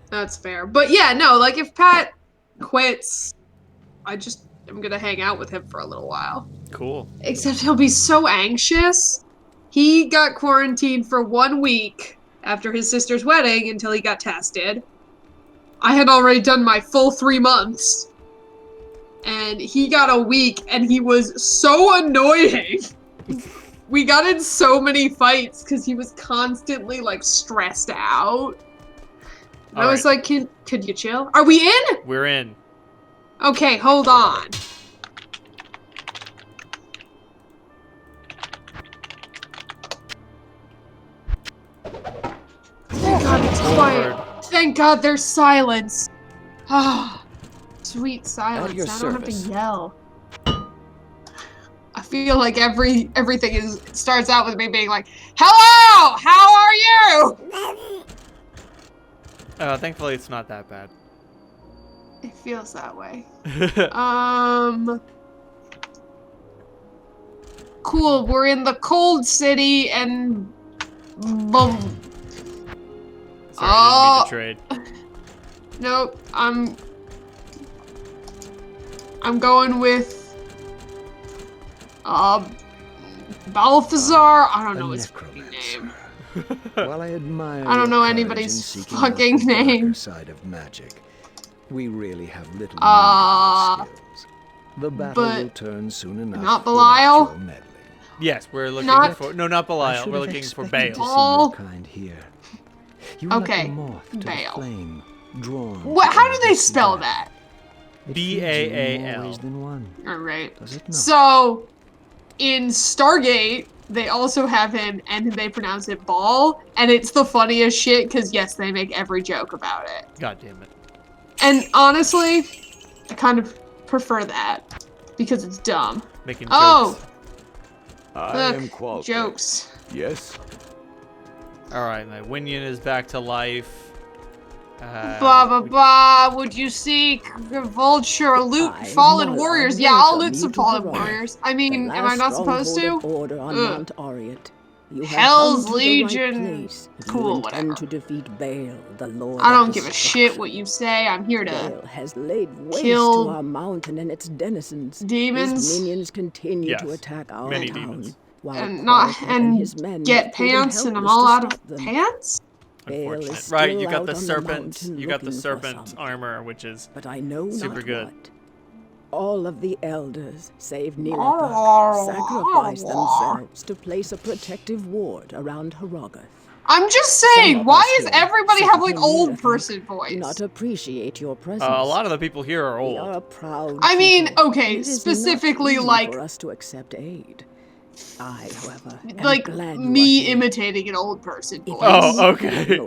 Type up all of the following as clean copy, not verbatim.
That's fair. But yeah, no, like if Pat quits, I'm gonna hang out with him for a little while. Cool. Except he'll be so anxious. He got quarantined for 1 week after his sister's wedding until he got tested. I had already done my full 3 months. And he got a week and he was so annoying. We got in so many fights because he was constantly like stressed out. And I was like, could you chill? Are we in? We're in. Okay, hold on. Thank God it's quiet. Thank God there's silence. Ah, sweet silence. I don't have to yell. I feel like everything starts out with me being like, "Hello, how are you?" Thankfully it's not that bad. It feels that way. Cool. We're in the cold city and boom. Sorry, I didn't mean to trade. Nope. I'm going with Balthazar. I don't know his fucking name. While I admire I don't know your anybody's courage in seeking fucking out the darker name. side of magic, we really have little need of your skills. The battle will turn soon enough. Not Belial? Yes, we're looking for not Belial. We're looking for Bale. To see your kind here. You okay, like a moth to Bale. the flame, drawn What? How do they spell that? B-A-A-L. All right. So, in Stargate, they also have him, and they pronounce it Ball, and it's the funniest shit because yes, they make every joke about it. God damn it. And honestly, I kind of prefer that because it's dumb. Making jokes. I am look, jokes. Yes. All right, my Winion is back to life. Blah blah blah. Would you seek Vulture loot fallen warriors? Yeah, I'll loot some fallen warriors. I mean, am I not supposed to? Hell's Legion. Cool, whatever. I don't give a shit what you say. I'm here to kill our mountain and its denizens. demons. His minions continue to attack our many town, demons. And get pants, and I'm all out of pants. Unfortunate. Right, you got the serpent. You got the serpent armor, which is super good. All of the elders, save Niletha, sacrifice themselves to place a protective ward around Hrogoth. I'm just saying, why does everybody have like old person voice? Not appreciate your presence. A lot of the people here are old. We are a proud I mean, people. okay, specifically like for us to accept aid. I, however, like me imitating an old person voice. Oh, okay.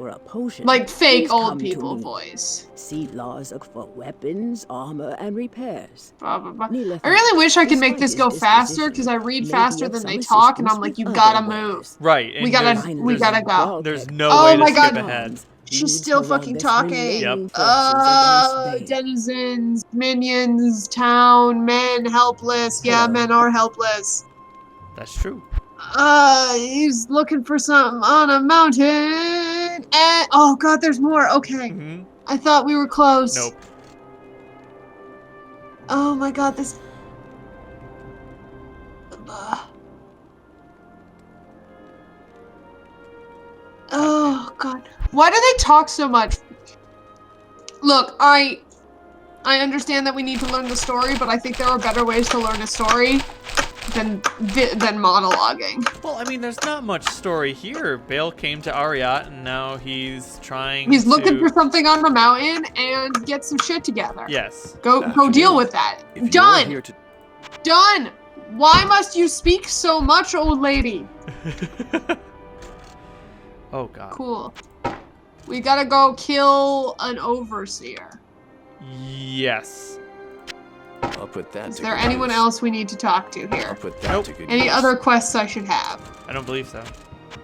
Like fake old people voice. See laws for weapons, armor, and repairs. Blah, blah, blah. I really wish I could make this go faster because I read faster than they talk, and I'm like, you gotta move. Right. We gotta go. There's no way to skip ahead. She's still fucking talking. Yep. Denizens, minions, town, men helpless. Yeah, men are helpless. That's true. He's looking for something on a mountain. And oh god, there's more. Okay. I thought we were close. Nope. Oh my god, this. Oh god. Why do they talk so much? Look, I understand that we need to learn the story, but I think there are better ways to learn a story than monologuing. Well, I mean, there's not much story here. Bale came to Ariat, and now he's trying He's looking for something on the mountain and get some shit together. Yes. Go deal with that. Done! Done! Why must you speak so much, old lady? Oh, God. Cool. We gotta go kill an overseer. Yes. I'll put that. Is there anyone else we need to talk to here? I'll put that to good Any use. other quests I should have? I don't believe so.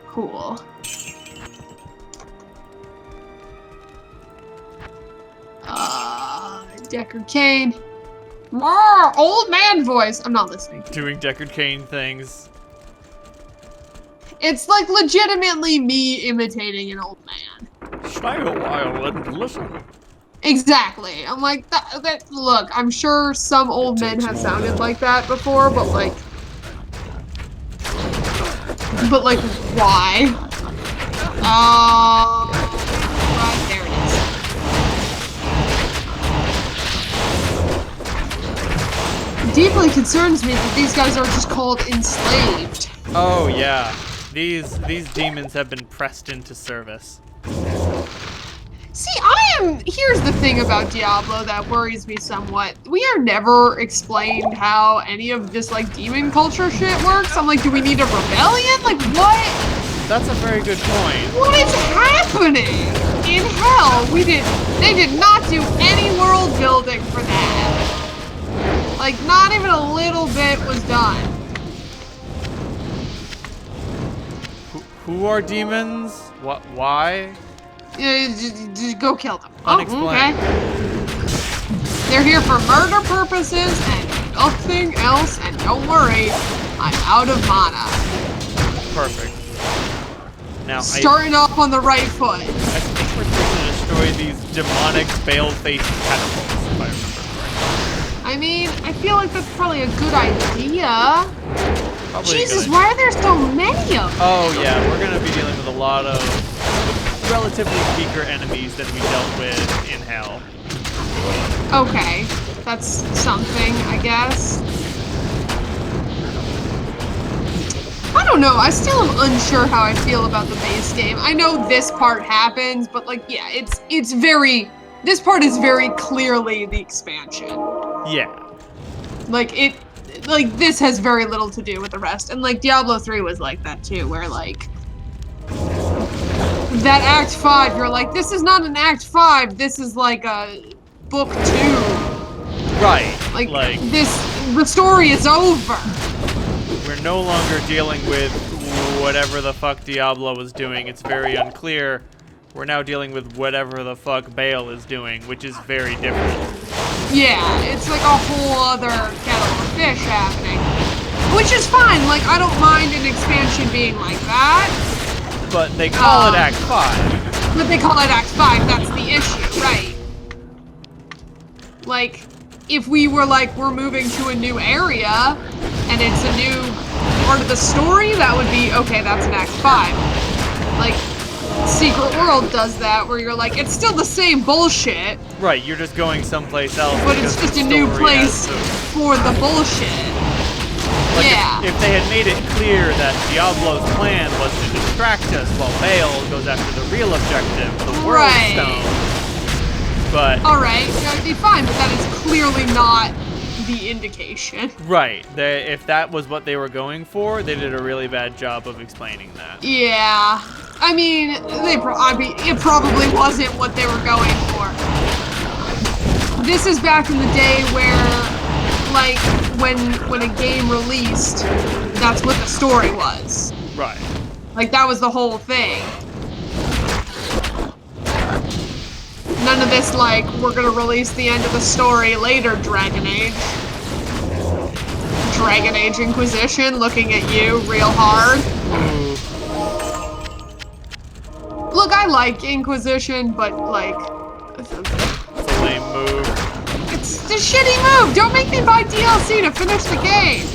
Cool. Deckard Cain. Old man voice. I'm not listening. Doing Deckard Cain things. It's like legitimately me imitating an old man. stay a while and listen. Exactly. I'm like, look, I'm sure some old men have sounded like that before, but like, why? Right, there it is. Deeply concerns me that these guys are just called enslaved. Oh yeah, these demons have been pressed into service. See, here's the thing about Diablo that worries me somewhat. We are never explained how any of this, like, demon culture shit works. I'm like, do we need a rebellion? Like, what? That's a very good point. What is happening? In hell, they did not do any world building for that. Like, not even a little bit was done. Who are demons? What? Why? Just go kill them. Unexplained. Oh, okay. They're here for murder purposes and nothing else, and don't worry, I'm out of mana. Perfect. Now, starting off on the right foot. I think we're supposed to destroy these demonic bale-faced catapults, if I remember correctly. I mean, I feel like that's probably a good idea. Probably Jesus, why are there so many of them? Oh yeah, we're gonna be dealing with a lot of relatively weaker enemies than we dealt with in Hell. Okay, that's something, I guess. I don't know, I still am unsure how I feel about the base game. I know this part happens, but like, yeah, this part is very clearly the expansion. Yeah. Like, this has very little to do with the rest. And like, Diablo 3 was like that too, where like, that Act 5, you're like, this is not an Act 5, this is like a Book 2. Right. Like the story is over. We're no longer dealing with whatever the fuck Diablo was doing. It's very unclear. We're now dealing with whatever the fuck Bale is doing, which is very different. Yeah, it's like a whole other kettle of fish happening. Which is fine, like, I don't mind an expansion being like that. But they call it Act 5. But they call it Act 5, that's the issue, right? Like, if we were like, we're moving to a new area, and it's a new part of the story, that would be, okay, that's an Act 5. Like, Secret World does that, where you're like, it's still the same bullshit. Right, you're just going someplace else. But it's just a new place for the bullshit. Like yeah. If they had made it clear that Diablo's plan was to distract us while Bale goes after the real objective, the World Stone. But alright, that would be fine, but that is clearly not the indication. Right. If that was what they were going for, they did a really bad job of explaining that. Yeah. I mean, it probably wasn't what they were going for. This is back in the day where, like, when a game released, that's what the story was. Right. Like, that was the whole thing. None of this, like, we're gonna release the end of the story later, Dragon Age. Dragon Age Inquisition looking at you real hard. Ooh. Look, I like Inquisition, but, like... It's a lame move. It's a shitty move! Don't make me buy DLC to finish the game!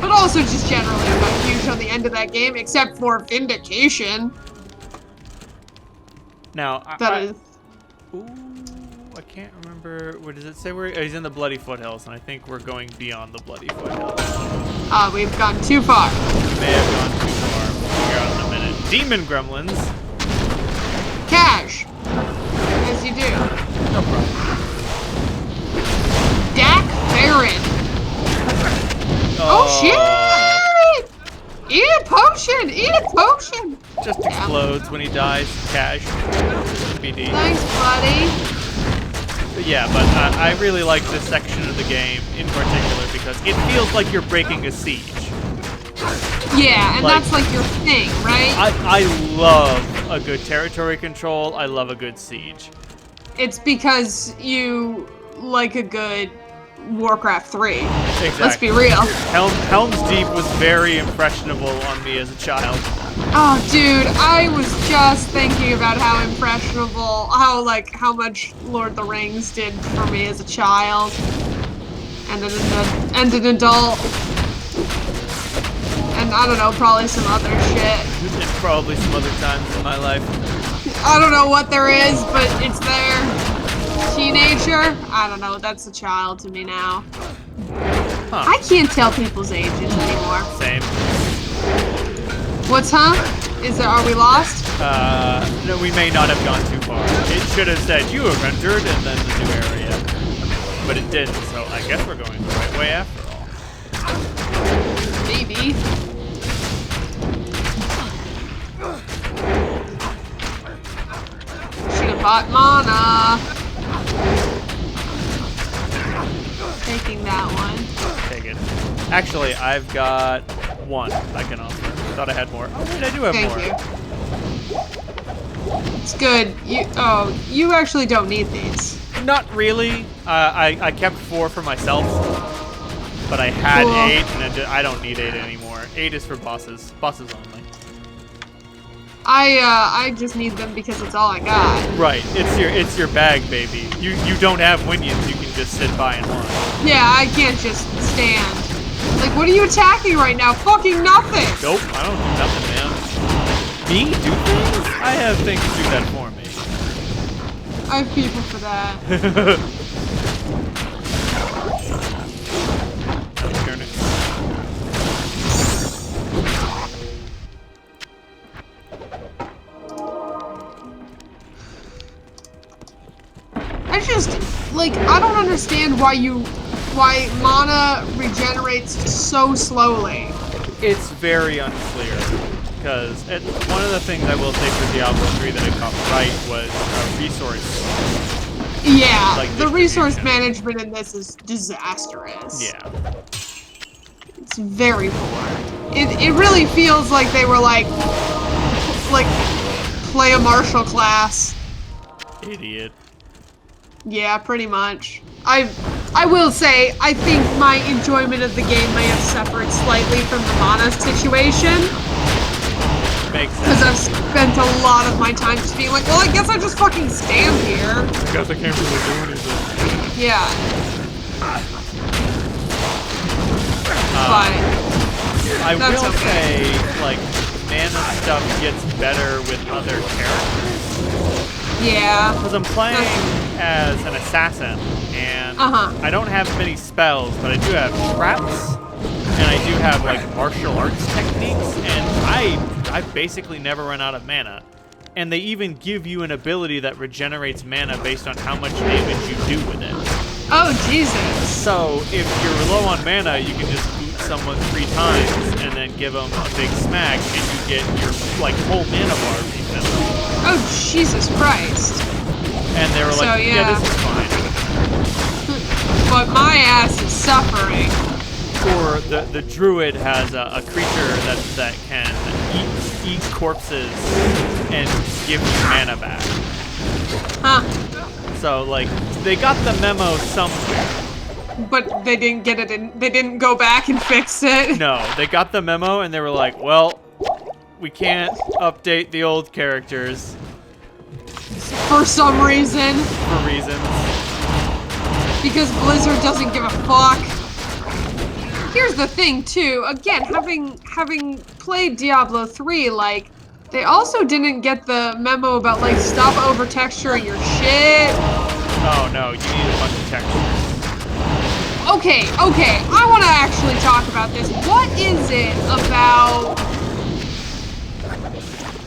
But also just generally, I'm not huge on the end of that game, except for Vindication. Now, Ooh, I can't remember. What does it say? He's in the Bloody Foothills, and I think we're going beyond the Bloody Foothills. We've gone too far. We may have gone too far. We'll figure out in a minute. Demon Gremlins. Cash. As you do. No problem. DraxxKraven. Oh shit! Eat a potion! Eat a potion! Just explodes when he dies. Cash. BD. Thanks, buddy. But yeah, but I really like this section of the game in particular because it feels like you're breaking a siege. Yeah, and that's like your thing, right? I love a good territory control. I love a good siege. It's because you like a good Warcraft 3. Exactly. Let's be real. Helm's Deep was very impressionable on me as a child. Oh, dude, I was just thinking about how impressionable, how much Lord of the Rings did for me as a child. And an adult. And I don't know, probably some other shit. And probably some other times in my life. I don't know what there is, but it's there. Teenager? I don't know, that's a child to me now. Huh. I can't tell people's ages anymore. Same. What's are we lost? No, we may not have gone too far. It should have said you have entered and then the new area. But it didn't, so I guess we're going the right way after all. Maybe. Should have bought mana. Taking that one. Take it. Actually, I've got one I can offer. Thought I had more. Oh wait, I do have more. Thank you. It's good. You actually don't need these. Not really. I kept 4 for myself, but I had Cool. 8, and I don't need 8 anymore. 8 is for bosses. Bosses only. I just need them because it's all I got. Right. It's your bag, baby. You don't have minions you can just sit by and watch. Yeah, I can't just stand. Like, what are you attacking right now? Fucking nothing! Nope, I don't do nothing, man. Me? Do things? I have things to do that for me. I have people for that. Turn it. I just, like, I don't understand why mana regenerates so slowly. It's very unclear. Because one of the things I will say for Diablo 3 that I got right was resource. Yeah, Like the resource distribution. management in this is disastrous. Yeah. It's very poor. It really feels like they were like play a martial class. Idiot. Yeah, pretty much. I will say, I think my enjoyment of the game may have suffered slightly from the mana situation. Makes Because sense. I've spent a lot of my time just being like, well, I guess I just fucking stand here. I guess I can't really do anything. Yeah. But I that's will okay. say, like, mana stuff gets better with other characters. yeah. Because I'm playing as an assassin, and I don't have many spells, but I do have traps, and I do have, like, martial arts techniques, and I basically never run out of mana. And they even give you an ability that regenerates mana based on how much damage you do with it. Oh, Jesus. So, if you're low on mana, you can just boot someone 3 times, and then give them a big smack, and you get your, like, whole mana bar refilled. Oh, Jesus Christ. And they were like, So, yeah. this is fine. But my ass is suffering. Or the druid has a creature that can eat corpses and give you mana back. Huh. So like they got the memo somewhere. But they didn't get it in, they didn't go back and fix it. No, they got the memo and they were like, well, we can't update the old characters For some reason. for reasons. Because Blizzard doesn't give a fuck. Here's the thing too, again, having played Diablo 3, like, they also didn't get the memo about, like, stop over texturing your shit. Oh no, you need a bunch of textures. Okay, I want to actually talk about this. What is it about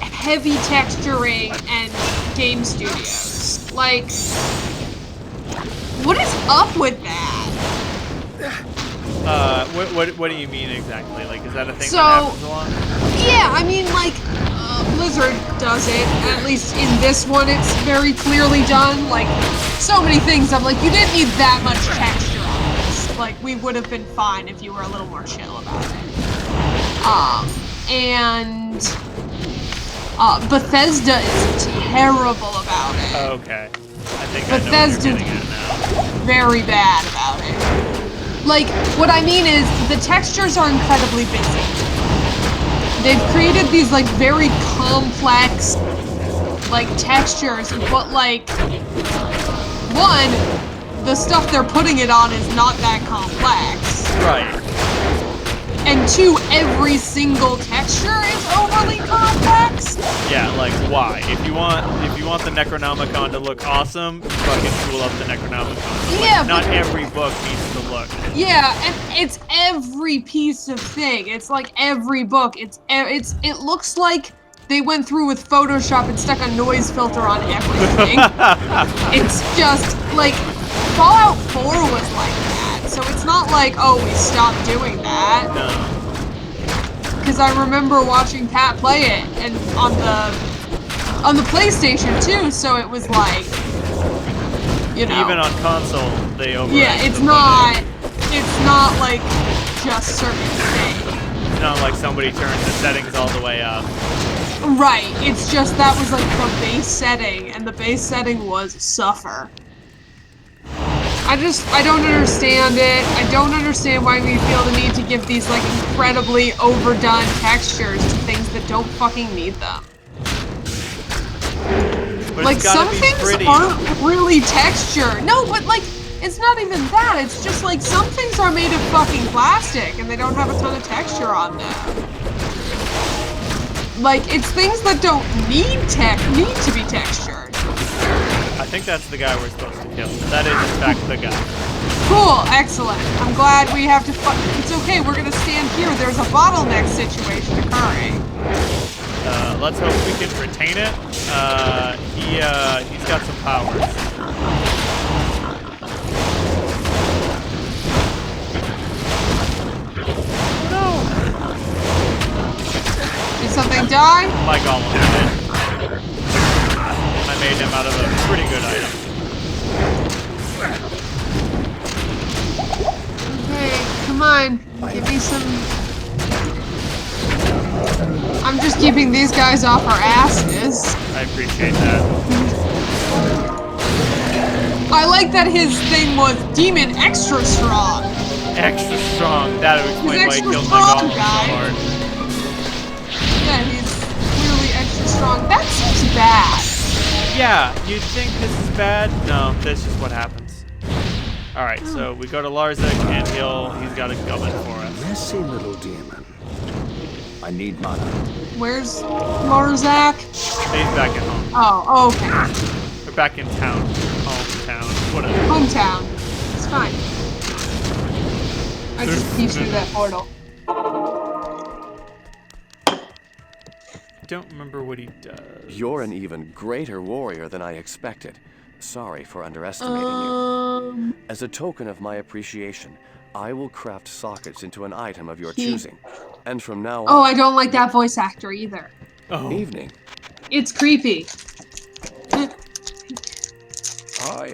heavy texturing and game studios? Like, what is up with that? What do you mean exactly? Like, is that a thing So, that happens a lot? Yeah, I mean, like, Blizzard does it, at least in this one it's very clearly done. Like, so many things I'm like, you didn't need that much texture on this. Like, we would have been fine if you were a little more chill about it. Bethesda is terrible about it. Okay. I think Bethesda's I know what you're getting at now. very bad about it. Like, what I mean is, the textures are incredibly busy. they've created these like very complex like textures, but like one, the stuff they're putting it on is not that complex. Right. And two, every single texture is overly complex. Yeah, like why? If you want the Necronomicon to look awesome, fucking tool up the Necronomicon. Like, Yeah, not every book needs to look. Yeah, and it's every piece of thing. It's like every book. It looks like they went through with Photoshop and stuck a noise filter on everything. It's just like Fallout 4 was like that. So it's not like, oh, we stopped doing that. No. Because I remember watching Pat play it and on the PlayStation too, so it was like, you know. Even on console, they override. Yeah, it's not like just certain things. It's not like somebody turns the settings all the way up. Right, it's just that was like the base setting, and the base setting was suffer. I don't understand it. I don't understand why we feel the need to give these like incredibly overdone textures to things that don't fucking need them. But Like some things aren't really texture. No, but like it's not even that. It's just like some things are made of fucking plastic and they don't have a ton of texture on them. Like it's things that don't need to be textured. I think that's the guy we're supposed to kill. That is in fact the guy. Cool, excellent. I'm glad we have to it's okay, we're gonna stand here. There's a bottleneck situation occurring. Let's hope we can retain it. He's got some powers. No! Did something die? My golem did. I made him out of a pretty good item. Okay, come on. Give me some... I'm just keeping these guys off our asses. I appreciate that. I like that his thing was demon extra strong. Extra strong. That would explain why he killed my strong, golem so guy. hard. Yeah, he's clearly extra strong. That seems bad. Yeah, you'd think this is bad. No, that's just what happens. Alright, so we go to Larzik and he's got a gummit for us. Messy little demon. I need mana. Where's Larzak? He's back at home. Oh, okay. We're back in town. Hometown. Whatever. Hometown. It's fine. I just peeked through that portal. Don't remember what he does. You're an even greater warrior than I expected. Sorry for underestimating you. As a token of my appreciation, I will craft sockets into an item of your choosing. And from now on... Oh, I don't like that voice actor either. Oh. Evening. It's creepy. I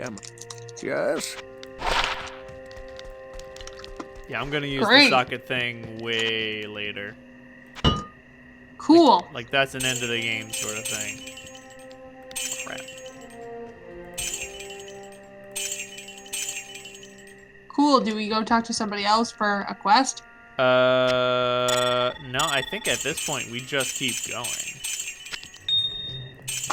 am... Yes? Yeah, I'm gonna use Great. the socket thing way later. Cool. Like that's an end of the game sort of thing. Crap. Cool. Do we go talk to somebody else for a quest? No, I think at this point we just keep going.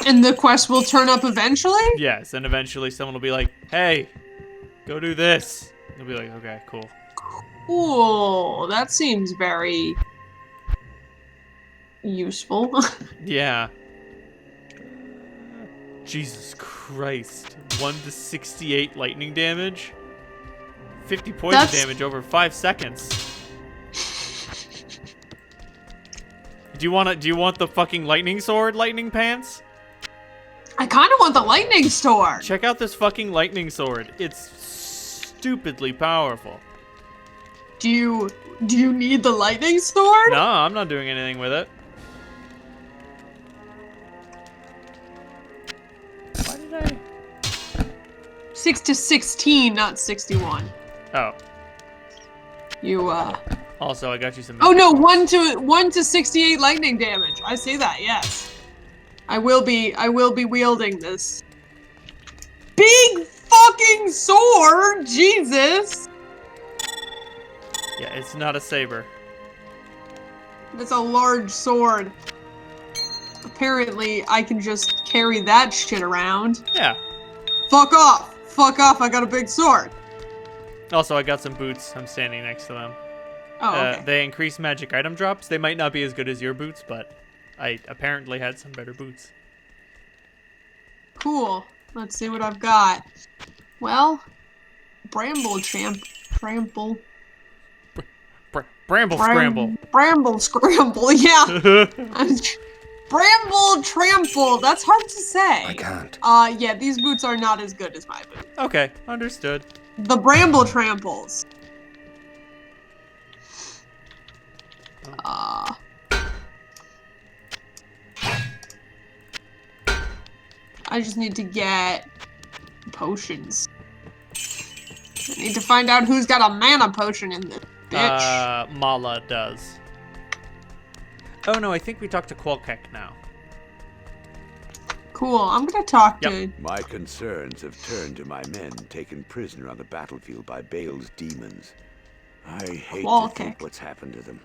And the quest will turn up eventually? Yes, and eventually someone will be like, hey, go do this. You'll be like, okay, cool. Cool. That seems very useful. Yeah. Jesus Christ. 1 to 68 lightning damage? 50 poison damage over 5 seconds. Do you want the fucking lightning sword, lightning pants? I kind of want the lightning sword. Check out this fucking lightning sword. It's stupidly powerful. Do you need the lightning sword? No, I'm not doing anything with it. Why did I? 6 to 16, not 61. Oh. You Also, I got you some. Oh no, 1 to 68 lightning damage. I see that. Yes. I will be wielding this big fucking sword. Jesus. Yeah, it's not a saber. That's a large sword. Apparently, I can just carry that shit around. Yeah. Fuck off! Fuck off, I got a big sword. Also, I got some boots. I'm standing next to them. Oh, okay. They increase magic item drops. They might not be as good as your boots, but I apparently had some better boots. Cool. Let's see what I've got. Well, Bramble Scramble, yeah. Bramble Trample, that's hard to say. I can't. Yeah, these boots are not as good as my boots. Okay, understood. The Bramble Tramples. I just need to get potions. I need to find out who's got a mana potion in this bitch. Mala does. Oh no, I think we talked to Qualkek now. Cool, I'm gonna talk to... My concerns have turned to my men taken prisoner on the battlefield by Bale's demons. I hate to think what's happened to them.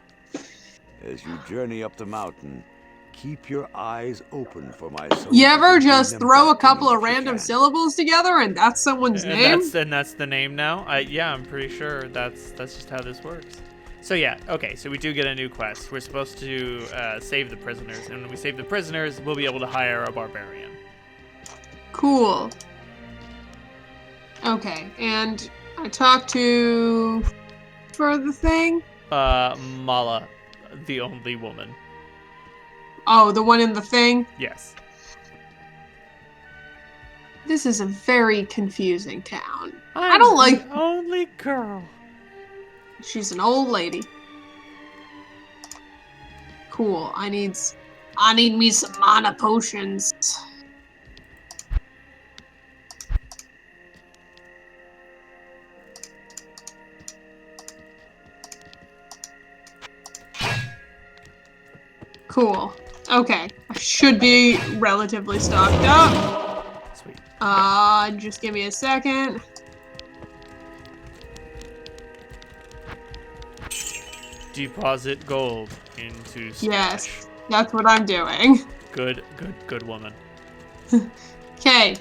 As you journey up the mountain, keep your eyes open for my soldiers. You ever just throw a couple of random syllables together and that's someone's name? That's the name now? Yeah, I'm pretty sure that's just how this works. So yeah, okay, so we do get a new quest. We're supposed to save the prisoners, and when we save the prisoners, we'll be able to hire a barbarian. Cool. Okay, and I talked to... for the thing? Mala, the only woman. Oh, the one in the thing? Yes. This is a very confusing town. I don't like... the only girl. She's an old lady. Cool. I need me some mana potions. Cool. Okay. I should be relatively stocked up. Sweet. Just give me a second. Deposit gold into stash. Yes, that's what I'm doing. Good woman. Okay.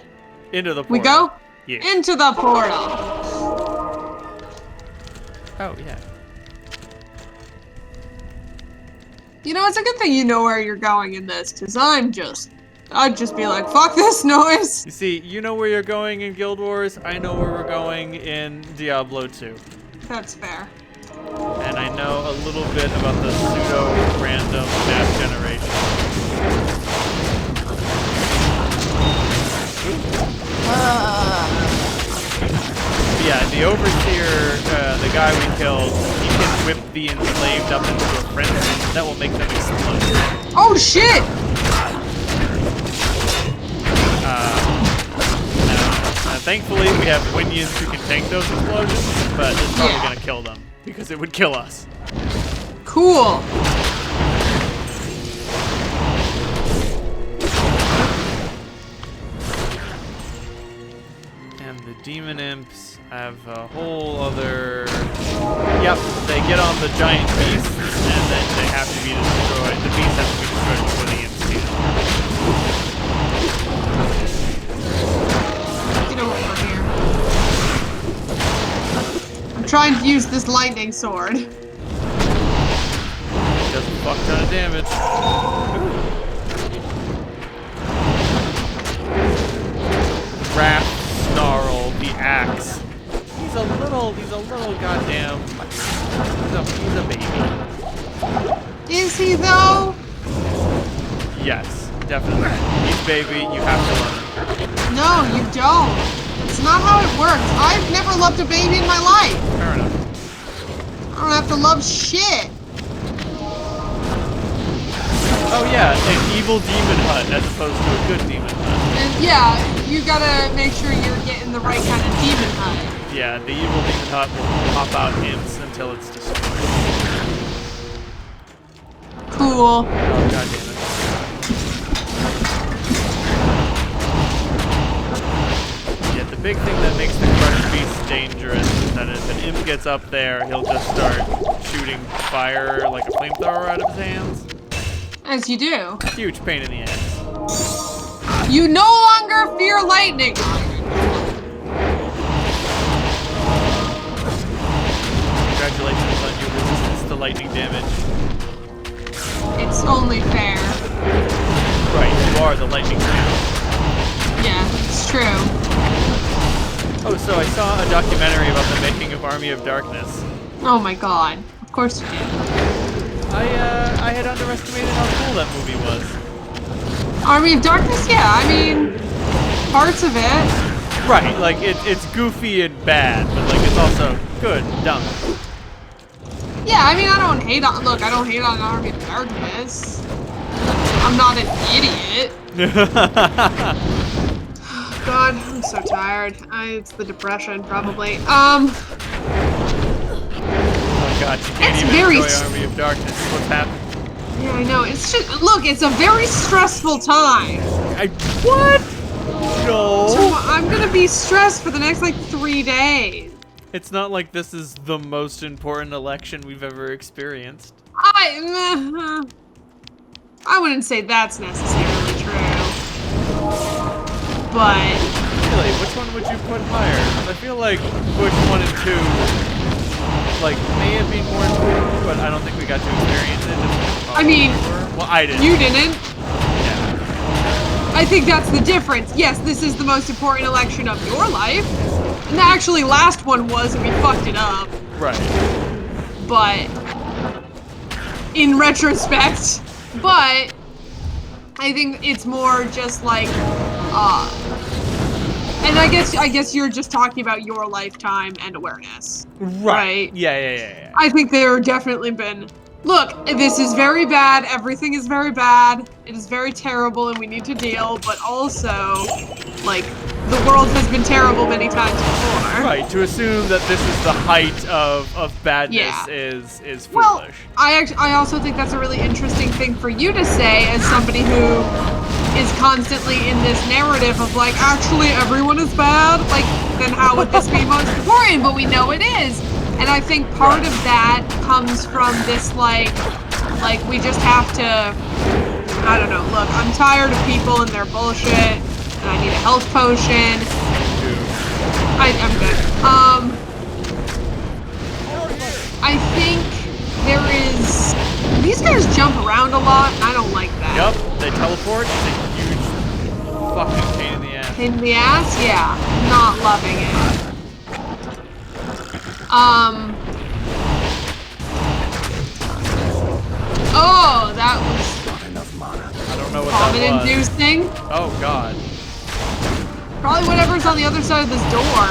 Into the portal. We go? Yeah. Into the portal. Oh, yeah. You know, it's a good thing you know where you're going in this, because I'd just be like, fuck this noise. You see, you know where you're going in Guild Wars. I know where we're going in Diablo 2. That's fair. And I know a little bit about the pseudo-random map generation. Yeah, the Overseer, the guy we killed, he can whip the enslaved up into a frenzy. That will make them explode. Oh, shit! Thankfully, we have minions who can tank those explosions, but it's probably going to kill them, because it would kill us. Cool. And the demon imps have a whole other... Yep, they get on the giant beasts, and then they have to be destroyed. The beasts have to be destroyed before the imps do. Get over here. I'm trying to use this lightning sword. It does a fuck ton of damage. Wrath Snarl, the axe. He's a little goddamn. He's a baby. Is he though? Yes, definitely. He's baby. You have to love him. No, you don't. It's not how it works. I've never loved a baby in my life. Fair enough. I don't have to love shit. Oh yeah, an evil demon hut as opposed to a good demon hut. And yeah, you gotta make sure you're getting the right kind of demon hut. Yeah, the evil demon hut will pop out imps until it's destroyed. Cool. Oh, god damn it. Yeah, the big thing that makes the crush beast dangerous is that if an imp gets up there, he'll just start shooting fire like a flamethrower out of his hands. As you do. Huge pain in the ass. You no longer fear lightning. Congratulations on your resistance to lightning damage. It's only fair. Right, you are the lightning man. Yeah, it's true. Oh, so I saw a documentary about the making of Army of Darkness. Oh my god. Of course you did. I had underestimated how cool that movie was. Army of Darkness? Yeah, I mean, parts of it. Right, like it's goofy and bad, but like it's also good and dumb. Yeah, I mean, I don't hate on Army of Darkness. I'm not an idiot. God, I'm so tired. It's the depression, probably. Oh God, you can't it's even very enjoy Army of Darkness. What's happened? Yeah, I know. It's just look. It's a very stressful time. What? No. So I'm gonna be stressed for the next like 3 days. It's not like this is the most important election we've ever experienced. I wouldn't say that's necessarily true. But really, which one would you put higher? I feel like Bush 1 and 2 like may have been more important, but I don't think we got to experience it. I mean, well, I didn't. You didn't. Yeah. I think that's the difference. Yes, this is the most important election of your life. And the actually last one was, and we fucked it up. Right. But in retrospect, but I think it's more just like, and I guess you're just talking about your lifetime and awareness. Right? Yeah. I think there have definitely been, look, this is very bad, everything is very bad, it is very terrible and we need to deal, but also, like, the world has been terrible many times before. Right, to assume that this is the height of badness is foolish. Well, I also think that's a really interesting thing for you to say as somebody who is constantly in this narrative of like, actually everyone is bad, like, then how would this be most important? But we know it is. And I think part of that comes from this like we just have to, I don't know, look, I'm tired of people and their bullshit, and I need a health potion. I'm good. I think there is, these guys jump around a lot, and I don't like that. Yep, they teleport, it's a huge fucking pain in the ass. Pain in the ass? Yeah, not loving it. Oh, that was Not enough mana. I don't know what that was. vomit-inducing. Oh God. Probably whatever's on the other side of this door.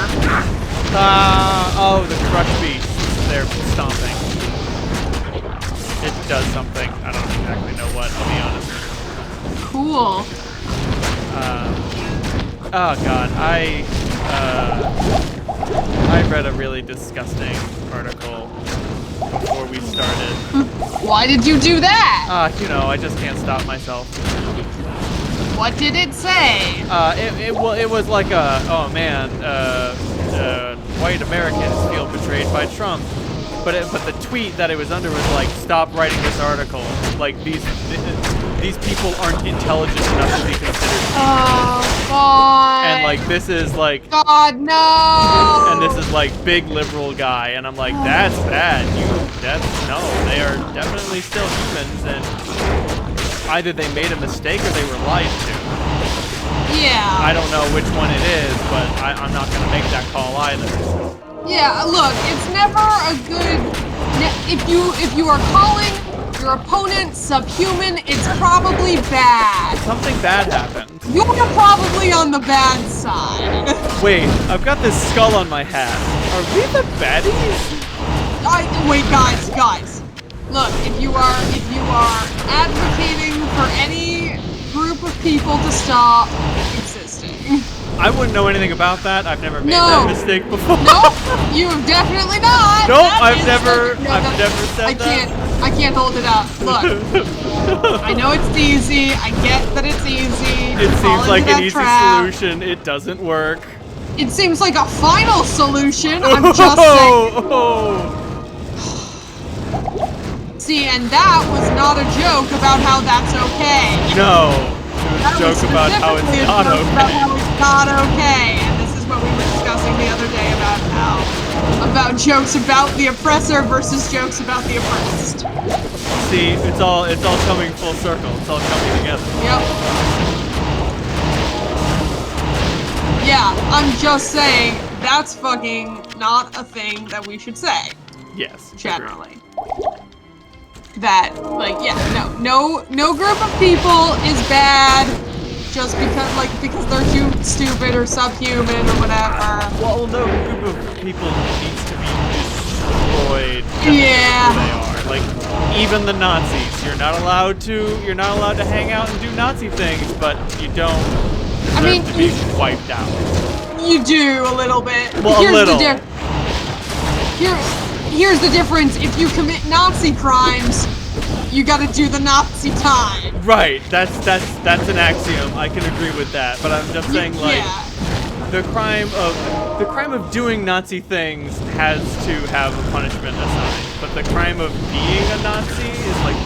Oh, the crush beast. They're stomping. It does something. I don't exactly know what, I'll be honest. Cool. Oh God, I read a really disgusting article before we started. Why did you do that? You know, I just can't stop myself. What did it say? It was like oh man, white Americans feel betrayed by Trump. But the tweet that it was under was like, stop writing this article. Like these people aren't intelligent enough to be considered people. Oh God. And like this is like God no. And this is like big liberal guy, and I'm like, that's bad. No, they are definitely still humans, and either they made a mistake or they were lied to. Yeah. I don't know which one it is, but I'm not gonna make that call either. Yeah, look, it's never a good, if you are calling your opponent subhuman, it's probably bad. Something bad happened. You're probably on the bad side. Wait, I've got this skull on my hat. Are we the baddies? Wait, guys. Look, if you are advocating for any group of people to stop existing. I wouldn't know anything about that. I've never made that mistake before. Nope, you have definitely not. Nope, I've never said that. I can't hold it up. Look, I know it's easy. I get that it's easy. It seems like an easy solution. It doesn't work. It seems like a final solution. I'm just saying. See, and that was not a joke about how that's okay. No, it was a joke about how it's not okay. About how it's not okay, and this is what we were discussing the other day about jokes about the oppressor versus jokes about the oppressed. See, it's all coming full circle. It's all coming together. Yep. Yeah, I'm just saying that's fucking not a thing that we should say. Yes. Generally. That, like, yeah, no group of people is bad just because they're too stupid or subhuman or whatever. Well, no group of people needs to be destroyed. Yeah. They are. Like, even the Nazis, you're not allowed to hang out and do Nazi things, but you don't deserve to be wiped out. You do a little bit. Well, a little. Here's the difference. If you commit Nazi crimes, you gotta do the Nazi time. Right. That's an axiom. I can agree with that. But I'm just saying, like, the crime of doing Nazi things has to have a punishment assigned. But the crime of being a Nazi is like.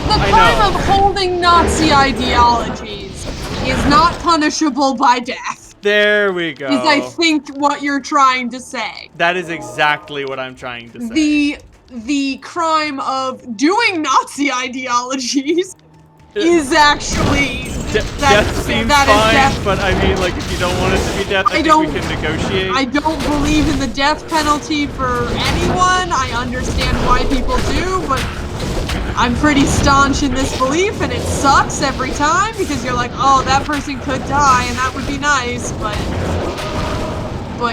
The crime of holding Nazi ideologies is not punishable by death. There we go. Is I think what you're trying to say. That is exactly what I'm trying to say. The crime of doing Nazi ideologies is actually death seems fine, but I mean, like, if you don't want it to be death, I think we can negotiate. I don't believe in the death penalty for anyone. I understand why people do, but I'm pretty staunch in this belief, and it sucks every time because you're like, oh, that person could die, and that would be nice, but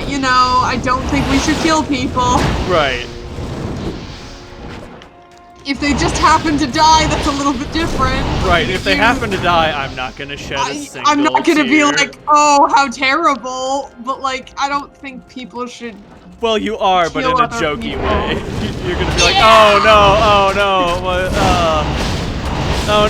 you know, I don't think we should kill people. Right. If they just happen to die, that's a little bit different. Right. If they happen to die, I'm not gonna shed a single I'm not gonna be tear. like, oh, how terrible, but like, I don't think people should. Well, you are, but in a jokey people. way. You're gonna be like, oh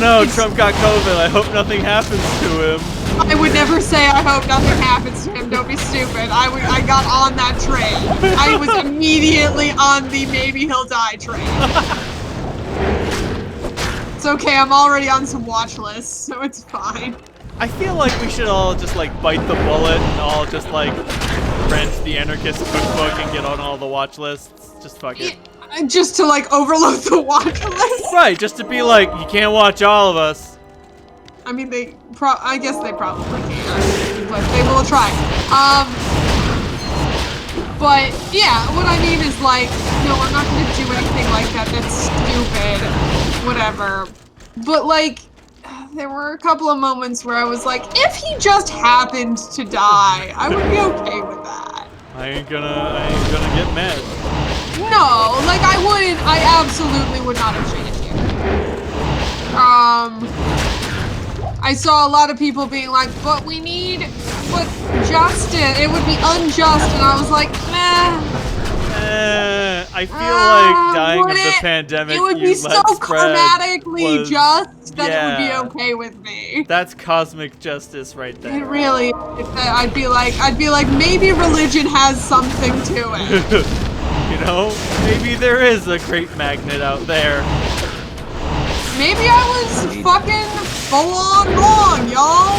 no, Trump got COVID. I hope nothing happens to him. I would never say I hope nothing happens to him. Don't be stupid. I got on that train. I was immediately on the maybe he'll die train. It's okay. I'm already on some watch lists, so it's fine. I feel like we should all just like bite the bullet and all just like rent the Anarchist cookbook and get on all the watch lists. Just fuck it. Just to like overload the watch list. Right. Just to be like, you can't watch all of us. I mean, I guess they probably can, but they will try. But yeah, what I mean is like, no, I'm not gonna do anything like that. That's stupid. Whatever. But like, there were a couple of moments where I was like, if he just happened to die, I would be okay with that. I ain't gonna get mad. No, like I absolutely would not have changed it. I saw a lot of people being like, but justice, it would be unjust, and I was like, I feel like dying of the pandemic. It would be so karmatically just that it would be okay with me. That's cosmic justice right there. It really, I'd be like, maybe religion has something to it. You know, maybe there is a great magnet out there. Maybe I was fucking full on wrong, y'all.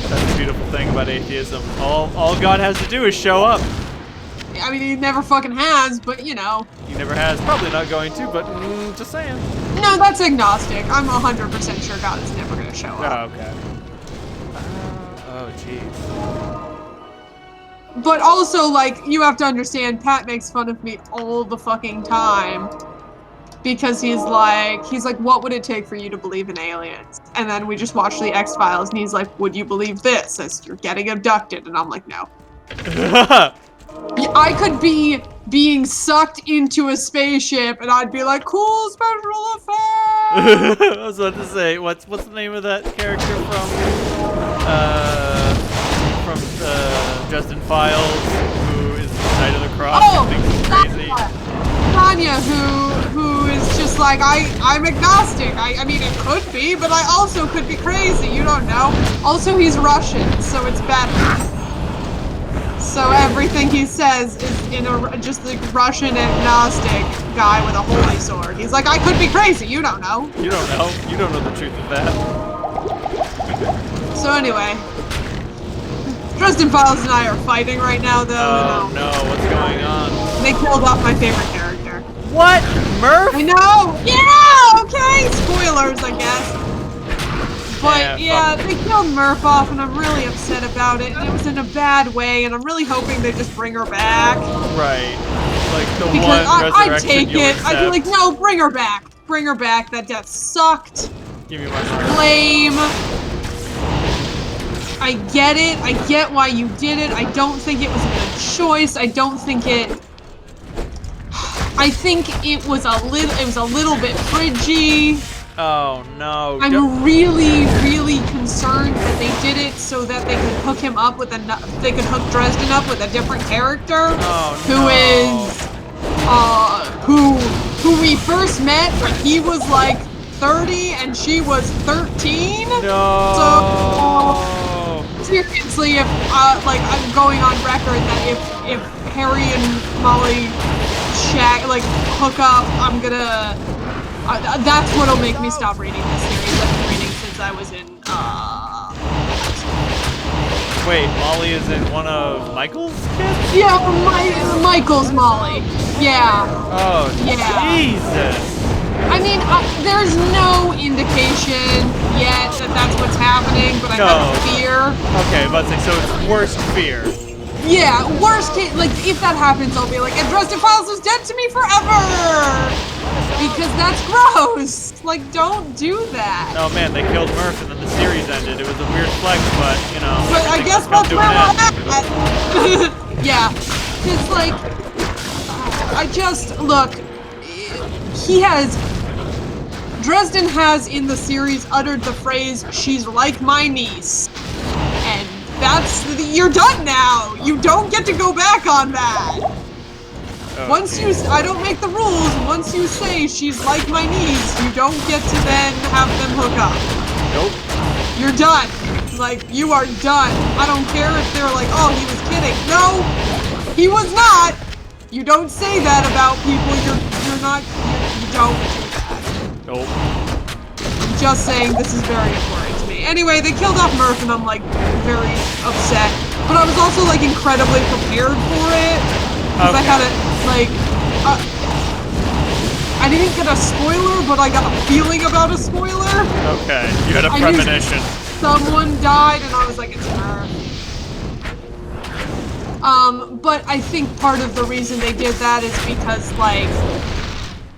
That's the beautiful thing about atheism. All God has to do is show up. I mean, he never fucking has, but you know. He never has. Probably not going to, but just saying. No, that's agnostic. I'm 100% sure God is never gonna show up. Oh, okay. Oh, jeez. But also, like, you have to understand, Pat makes fun of me all the fucking time. Because he's like, what would it take for you to believe in aliens? And then we just watch the X-Files, and he's like, would you believe this? As you're getting abducted. And I'm like, no. I could be being sucked into a spaceship, and I'd be like, cool special effects! I was about to say, what's the name of that character from Justin Files, who is the Knight of the Cross? Oh, thinks he's crazy. Tanya, who is just like, I'm agnostic. I mean, it could be, but I also could be crazy. You don't know. Also, he's Russian, so it's better. So everything he says is in a just like Russian agnostic guy with a holy sword. He's like, I could be crazy. You don't know. You don't know. You don't know the truth of that. So anyway, Dresden Files and I are fighting right now, though. Oh no, what's going on? They killed off my favorite character. What? Murph? I know! Yeah! Okay! Spoilers, I guess. But yeah, they killed Murph off and I'm really upset about it. And it was in a bad way and I'm really hoping they just bring her back. Right. Like the because one resurrection I'd take you'll it. accept. I'd be like, no, bring her back. Bring her back. That death sucked. Give me my heart. Lame. I get it. I get why you did it. I don't think it was a good choice. I don't think it... I think it was a little bit fridgy. Oh no. I'm really, really concerned that they did it so that they could hook him up with they could hook Dresden up with a different character. Who we first met when he was like 30 and she was 13. No. So seriously, if like I'm going on record that if Harry and Molly hook up, I'm gonna. That's what'll make me stop reading this series. I've been reading since I was in, Wait, Molly is in one of Michael's kids? Yeah, Michael's Molly. Yeah. Oh, yeah. Jesus. I mean, there's no indication yet that that's what's happening, but I have a fear. Okay, let's say, so it's worst fear. Yeah, worst case, like, if that happens, I'll be like, and Dresden Files is dead to me forever! Because that's gross! Like, don't do that. Oh man, they killed Murph and then the series ended. It was a weird flex, but, you know. But I guess that's where we're at. Yeah. It's like, look, Dresden has in the series uttered the phrase, she's like my niece. And you're done now. You don't get to go back on that. Okay. I don't make the rules. Once you say she's like my niece, you don't get to then have them hook up. Nope. You're done. Like, you are done. I don't care if they're like, oh, he was kidding. No, he was not. You don't say that about people. You don't do that. Nope. I'm just saying this is very important to me. Anyway, they killed off Murph and I'm like very upset. But I was also like incredibly prepared for it. Because I had I didn't get a spoiler, but I got a feeling about a spoiler. Okay, you had a premonition. Someone died and I was like, it's Murph. But I think part of the reason they did that is because, like...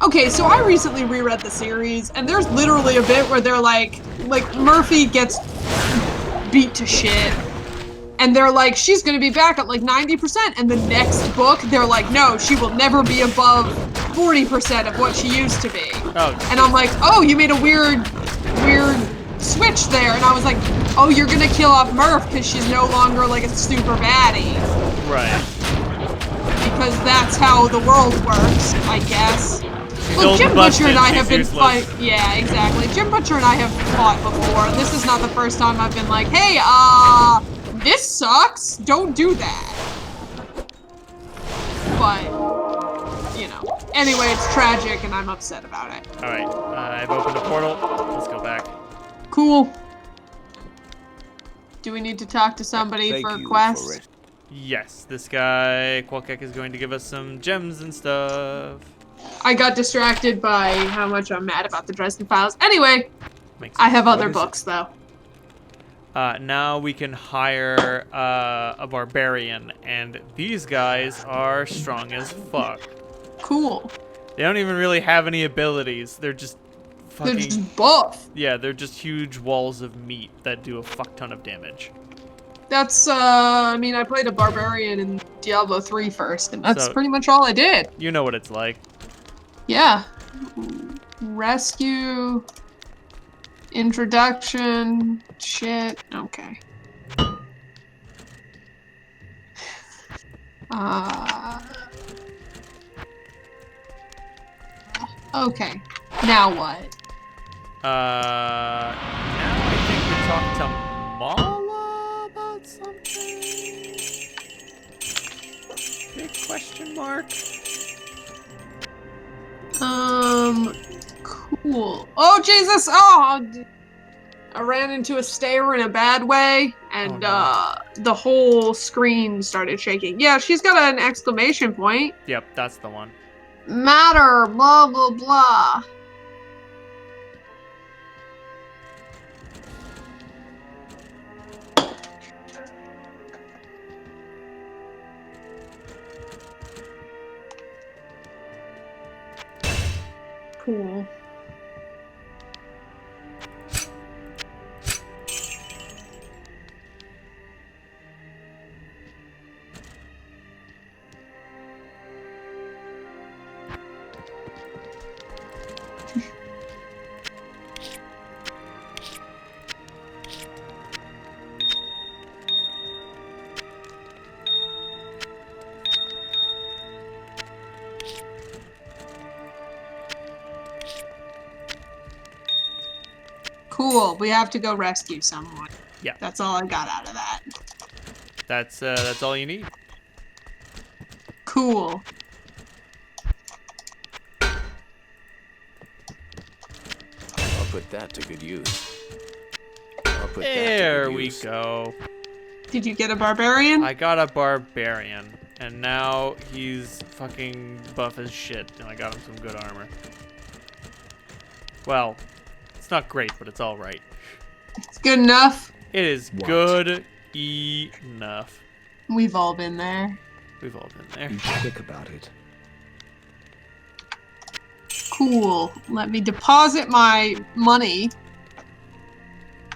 Okay, so I recently reread the series, and there's literally a bit where they're like Murphy gets beat to shit. And they're like, she's gonna be back at like 90%, and the next book, they're like, no, she will never be above 40% of what she used to be. Oh. And I'm like, oh, you made a weird switch there. And I was like, oh, you're gonna kill off Murph because she's no longer like a super baddie. Right. Because that's how the world works, I guess. Look, Jim Butcher and I have been fighting. Yeah, exactly. Jim Butcher and I have fought before. This is not the first time I've been like, hey, this sucks. Don't do that. But, you know. Anyway, it's tragic and I'm upset about it. Alright, I've opened a portal. Let's go back. Cool. Do we need to talk to somebody for a quest? Yes, this guy, Qualkek, is going to give us some gems and stuff. I got distracted by how much I'm mad about the Dresden Files. Anyway, I have other books, though. Now we can hire a barbarian, and these guys are strong as fuck. Cool. They don't even really have any abilities. They're just fucking... They're just buff. Yeah, they're just huge walls of meat that do a fuck ton of damage. That's, I mean, I played a barbarian in Diablo 3 first, and that's pretty much all I did. You know what it's like. Yeah. Rescue... Introduction, shit, okay. Okay, now what? Now I think we talk to Mala about something. Big question mark. Cool. Oh, Jesus! Oh! I ran into a stair in a bad way, and the whole screen started shaking. Yeah, she's got an exclamation point. Yep, that's the one. Matter, blah, blah, blah. Cool. Cool. We have to go rescue someone. Yeah. That's all I got out of that. That's all you need. Cool. I'll put that to good use. There we go. Did you get a barbarian? I got a barbarian, and now he's fucking buff as shit, and I got him some good armor. Well, it's not great, but it's all right. It's good enough. It is good enough. We've all been there. We've all been there. Be quick about it. Cool. Let me deposit my money.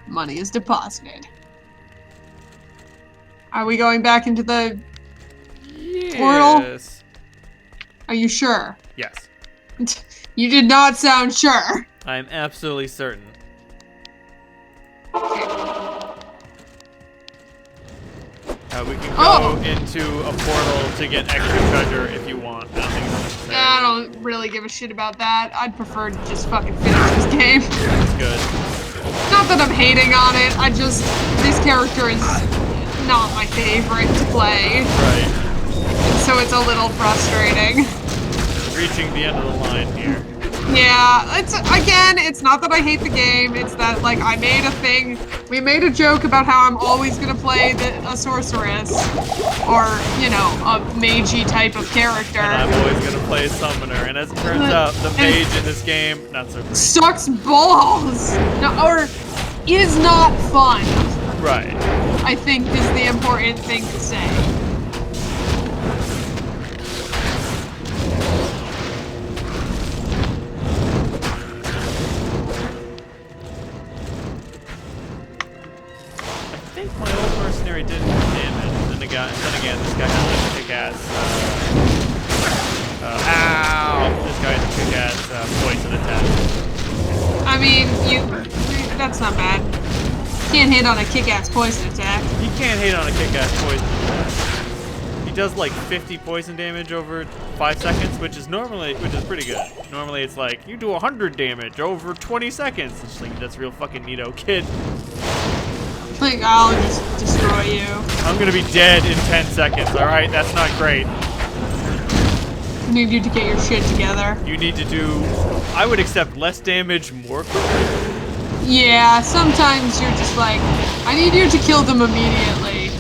Money is deposited. Are we going back into the portal? Yes. Are you sure? Yes. You did not sound sure. I'm absolutely certain. We can go into a portal to get extra treasure if you want. I don't think it's necessary. I don't really give a shit about that. I'd prefer to just fucking finish this game. That's good. Not that I'm hating on it. This character is not my favorite to play. Right. So it's a little frustrating. Reaching the end of the line here. Yeah, it's not that I hate the game, it's that, like, we made a joke about how I'm always gonna play a sorceress, or, you know, a magey type of character. And I'm always gonna play a summoner, and as it turns out, the mage in this game, not so great. Sucks balls! No, or is not fun. Right. I think is the important thing to say. My old mercenary did damage, and then again, this guy has a kick-ass, ow! This guy has a kick-ass, poison attack. I mean, that's not bad. Can't hit on a kick-ass poison attack. He can't hit on a kick-ass poison attack. He does like 50 poison damage over 5 seconds, which is pretty good. Normally it's like, you do 100 damage over 20 seconds. It's just like, that's real fucking neato, kid. Like, I'll just destroy you. I'm gonna be dead in 10 seconds, alright? That's not great. I need you to get your shit together. You need to do... I would accept less damage more quickly. Yeah, sometimes you're just like, I need you to kill them immediately.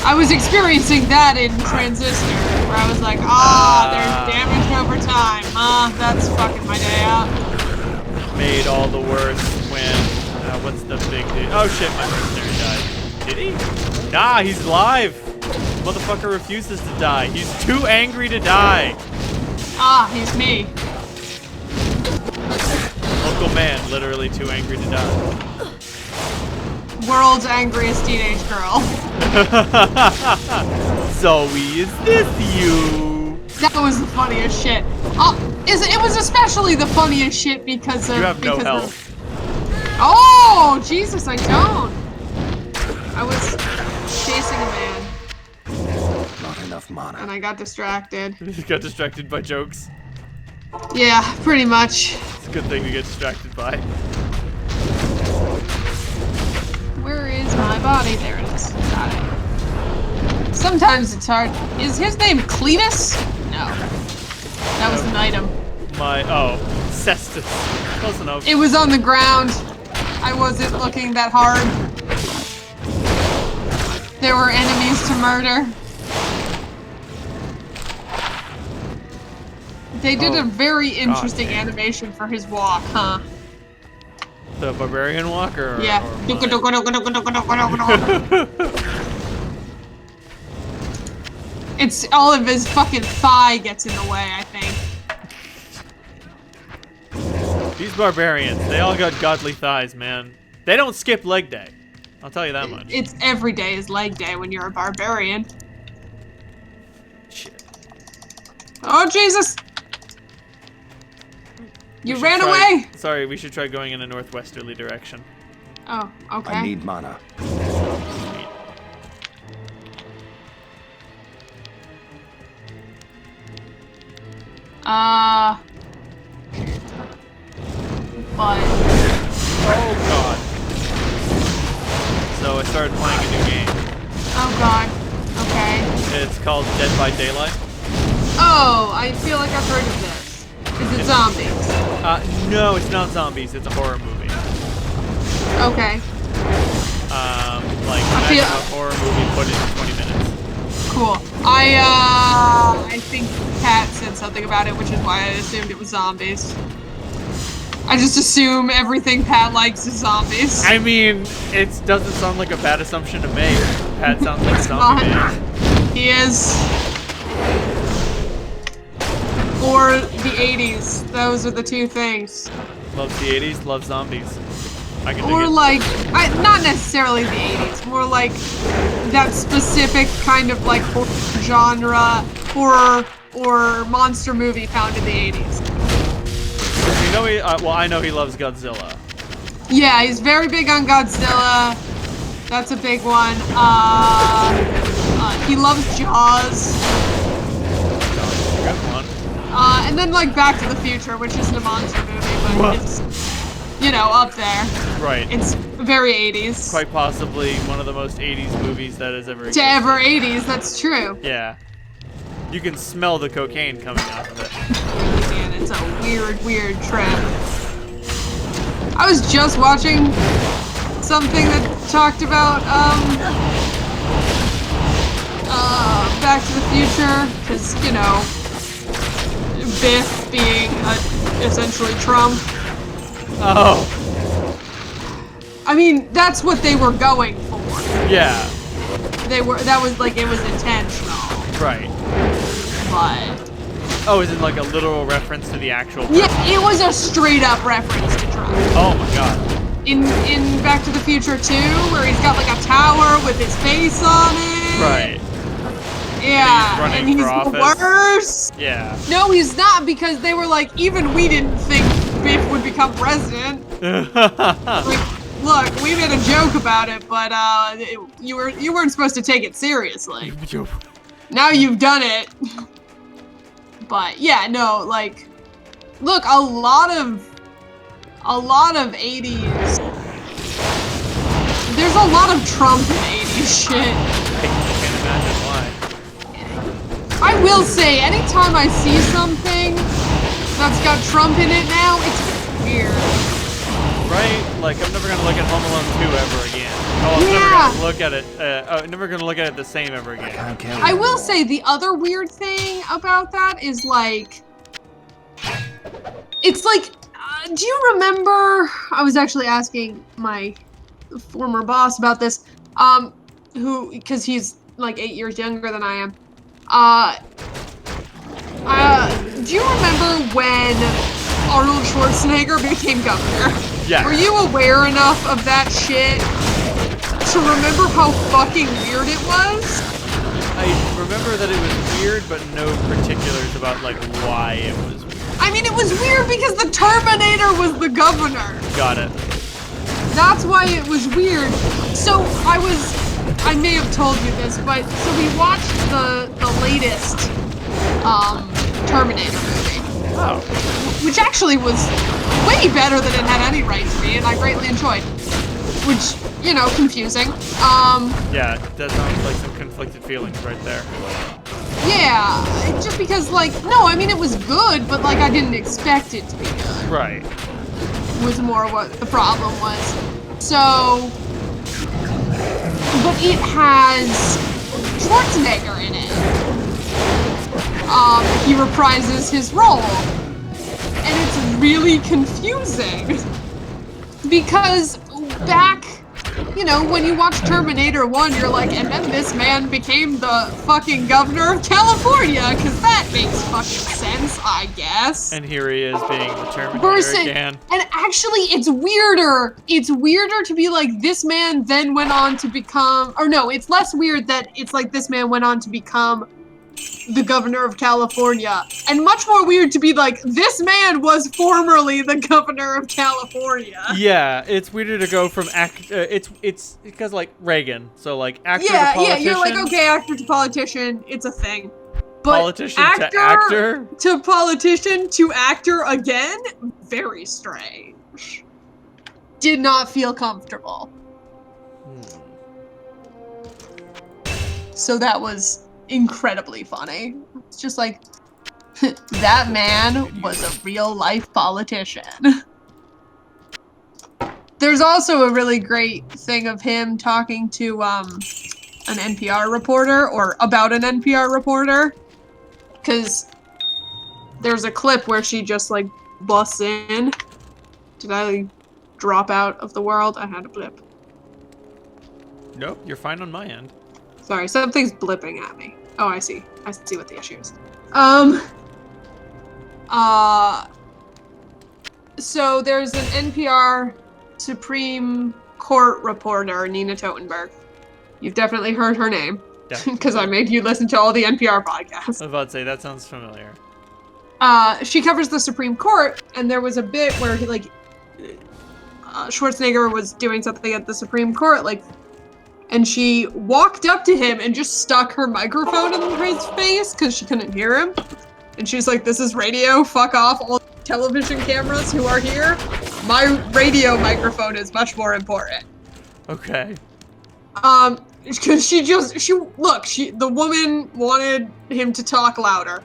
I was experiencing that in Transistor, where I was like, there's damage over time. That's fucking my day out. Made all the worse when... what's the big deal? Oh shit, my mercenary died. Did he? Nah, he's alive. Motherfucker refuses to die. He's too angry to die. He's me. Local man, literally too angry to die. World's angriest teenage girl. Zoe, is this you? That was the funniest shit. It was especially the funniest shit because of... You have no health. Oh, Jesus, I don't. I was chasing a man. Not enough mana. And I got distracted. You got distracted by jokes. Yeah, pretty much. It's a good thing to get distracted by. Where is my body? There it is. Got it. Sometimes it's hard. Is his name Cletus? No. That was an item. Cestus. Close enough. It was on the ground. I wasn't looking that hard. There were enemies to murder. They did a very interesting animation for his walk, huh? The barbarian walk, or yeah. It's all of his fucking thigh gets in the way, I think. These barbarians, they all got godly thighs, man. They don't skip leg day. I'll tell you that much. It's every day is leg day when you're a barbarian. Shit. Oh, Jesus! You ran away! Sorry, we should try going in a northwesterly direction. Oh, okay. I need mana. But... Oh, God. So I started playing a new game. Oh, God. Okay. It's called Dead by Daylight. Oh, I feel like I've heard of this. Is it zombies? No, it's not zombies. It's a horror movie. Okay. Like a horror movie put in 20 minutes. Cool. I think Pat said something about it, which is why I assumed it was zombies. I just assume everything Pat likes is zombies. I mean, it doesn't sound like a bad assumption to make. Pat sounds like a zombie man. He is. Or the 80s. Those are the two things. Loves the 80s, loves zombies. I can or dig it. like, not necessarily the 80s. More like that specific kind of like horror genre, horror or monster movie found in the 80s. You know I know he loves Godzilla. Yeah, he's very big on Godzilla. That's a big one. He loves Jaws. Good one. And then like Back to the Future, which isn't a monster movie, but it's, you know, up there. Right. It's very 80s. Quite possibly one of the most 80s movies that has ever existed. To ever 80s, that's true. Yeah. You can smell the cocaine coming out of it. Man, it's a weird, weird trip. I was just watching something that talked about, Back to the Future, because, you know, Biff being essentially Trump. Oh. I mean, that's what they were going for. Yeah. That was like, it was intentional. Right. But... Oh, is it like a literal reference to the actual Trump? Yeah, it was a straight up reference to Trump. Oh my god. In Back to the Future 2, where he's got like a tower with his face on it. Right. Yeah, and he's the worst. Yeah. No, he's not, because they were like, even we didn't think Biff would become president. Like, look, we made a joke about it, but you weren't supposed to take it seriously. Now you've done it. But yeah, no, like, look, a lot of 80s. There's a lot of Trump in 80s shit. I can't imagine why. I will say, anytime I see something that's got Trump in it now, it's weird. Right? Like, I'm never gonna look at Home Alone 2 ever again. Oh, I'm never gonna look at it the same ever again. I will say the other weird thing about that is like, it's like, do you remember, I was actually asking my former boss about this, because he's like 8 years younger than I am. Do you remember when Arnold Schwarzenegger became governor? Yeah. Were you aware enough of that shit to remember how fucking weird it was? I remember that it was weird, but no particulars about like why it was weird. I mean, it was weird because the Terminator was the governor. Got it. That's why it was weird. So I may have told you this, but so we watched the latest Terminator movie. Oh. Which actually was way better than it had any right to be, and I greatly enjoyed. Which, you know, confusing. Yeah, that sounds like some conflicted feelings right there. Yeah, just because, like, no, I mean, it was good, but, like, I didn't expect it to be good. Right. Was more what the problem was. So, but it has Schwarzenegger in it. He reprises his role. And it's really confusing. Because back, you know, when you watch Terminator 1, you're like, and then this man became the fucking governor of California, because that makes fucking sense, I guess. And here he is being the Terminator again. And actually, it's weirder. It's weirder to be like, this man then went on to become, or no, it's less weird that it's like this man went on to become the governor of California, and much more weird to be like, this man was formerly the governor of California. Yeah, it's weirder to go from it's because like Reagan, so like actor to politician. Yeah, you're like, okay, actor to politician, it's a thing. But politician to actor to politician to actor again, very strange. Did not feel comfortable. So that was incredibly funny. It's just like, that man was a real life politician. There's also a really great thing of him talking to an NPR reporter, or about an NPR reporter, because there's a clip where she just like busts in. Did I drop out of the world? I had a blip. Nope, you're fine on my end. Sorry, something's blipping at me. Oh, I see. I see what the issue is. So there's an NPR Supreme Court reporter, Nina Totenberg. You've definitely heard her name. Because I made you listen to all the NPR podcasts. I was about to say, that sounds familiar. She covers the Supreme Court, and there was a bit where he, like, Schwarzenegger was doing something at the Supreme Court, like, and she walked up to him and just stuck her microphone in his face because she couldn't hear him. And she's like, this is radio, fuck off, all television cameras who are here. My radio microphone is much more important. Okay. Because the woman wanted him to talk louder.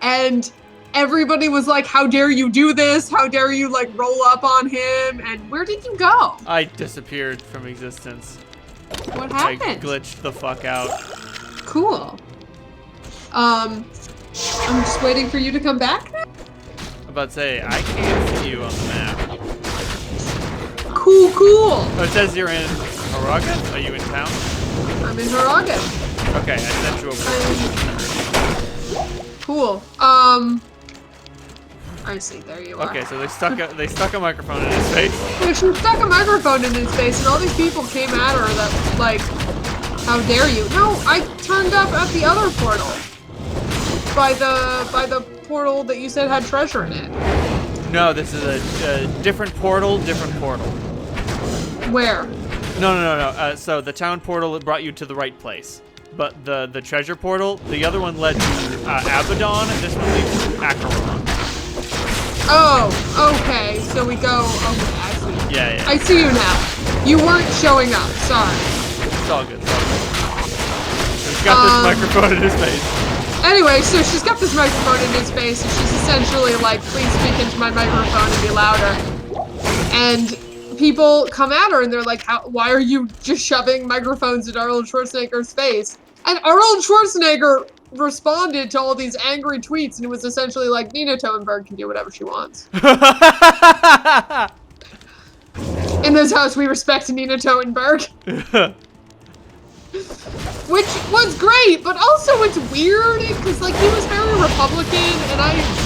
And everybody was like, how dare you do this? How dare you, like, roll up on him? And where did you go? I disappeared from existence. What happened? I glitched the fuck out. Cool. I'm just waiting for you to come back now? I'm about to say, I can't see you on the map. Cool. Oh, it says you're in Haraga? Are you in town? I'm in Haraga. Okay, I sent you over. Cool. I see, there you are. Okay, so they stuck a microphone in his face. Yeah, she stuck a microphone in his face, and all these people came at her that, like, how dare you? No, I turned up at the other portal. By the portal that you said had treasure in it. No, this is a different portal, Where? No. So the town portal brought you to the right place. But the treasure portal, the other one led to Abaddon, and this one leads to Acheron. Oh, okay. So we go. Okay, I see. Yeah. I see you now. You weren't showing up. Sorry. It's all good. He's got this microphone in his face. Anyway, so she's got this microphone in his face, and she's essentially like, please speak into my microphone and be louder. And people come at her, and they're like, why are you just shoving microphones in Arnold Schwarzenegger's face? And Arnold Schwarzenegger responded to all these angry tweets, and it was essentially like, Nina Totenberg can do whatever she wants. In this house, we respect Nina Totenberg. Which was great, but also it's weird, because, like, he was very Republican, and it was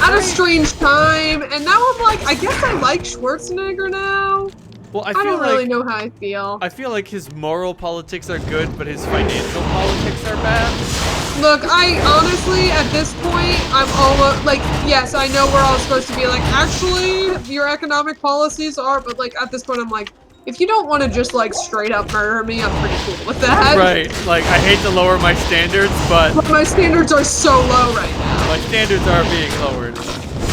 at a strange time, and now I'm like, I guess I like Schwarzenegger now. Well, I don't really know how I feel. I feel like his moral politics are good, but his financial politics are bad. Look, I honestly, at this point, I'm almost, like, yes, I know we're all supposed to be like, actually, your economic policies are, but, like, at this point, I'm like, if you don't want to just, like, straight up murder me, I'm pretty cool with that. Right, like, I hate to lower my standards, but my standards are so low right now. My standards are being lowered. And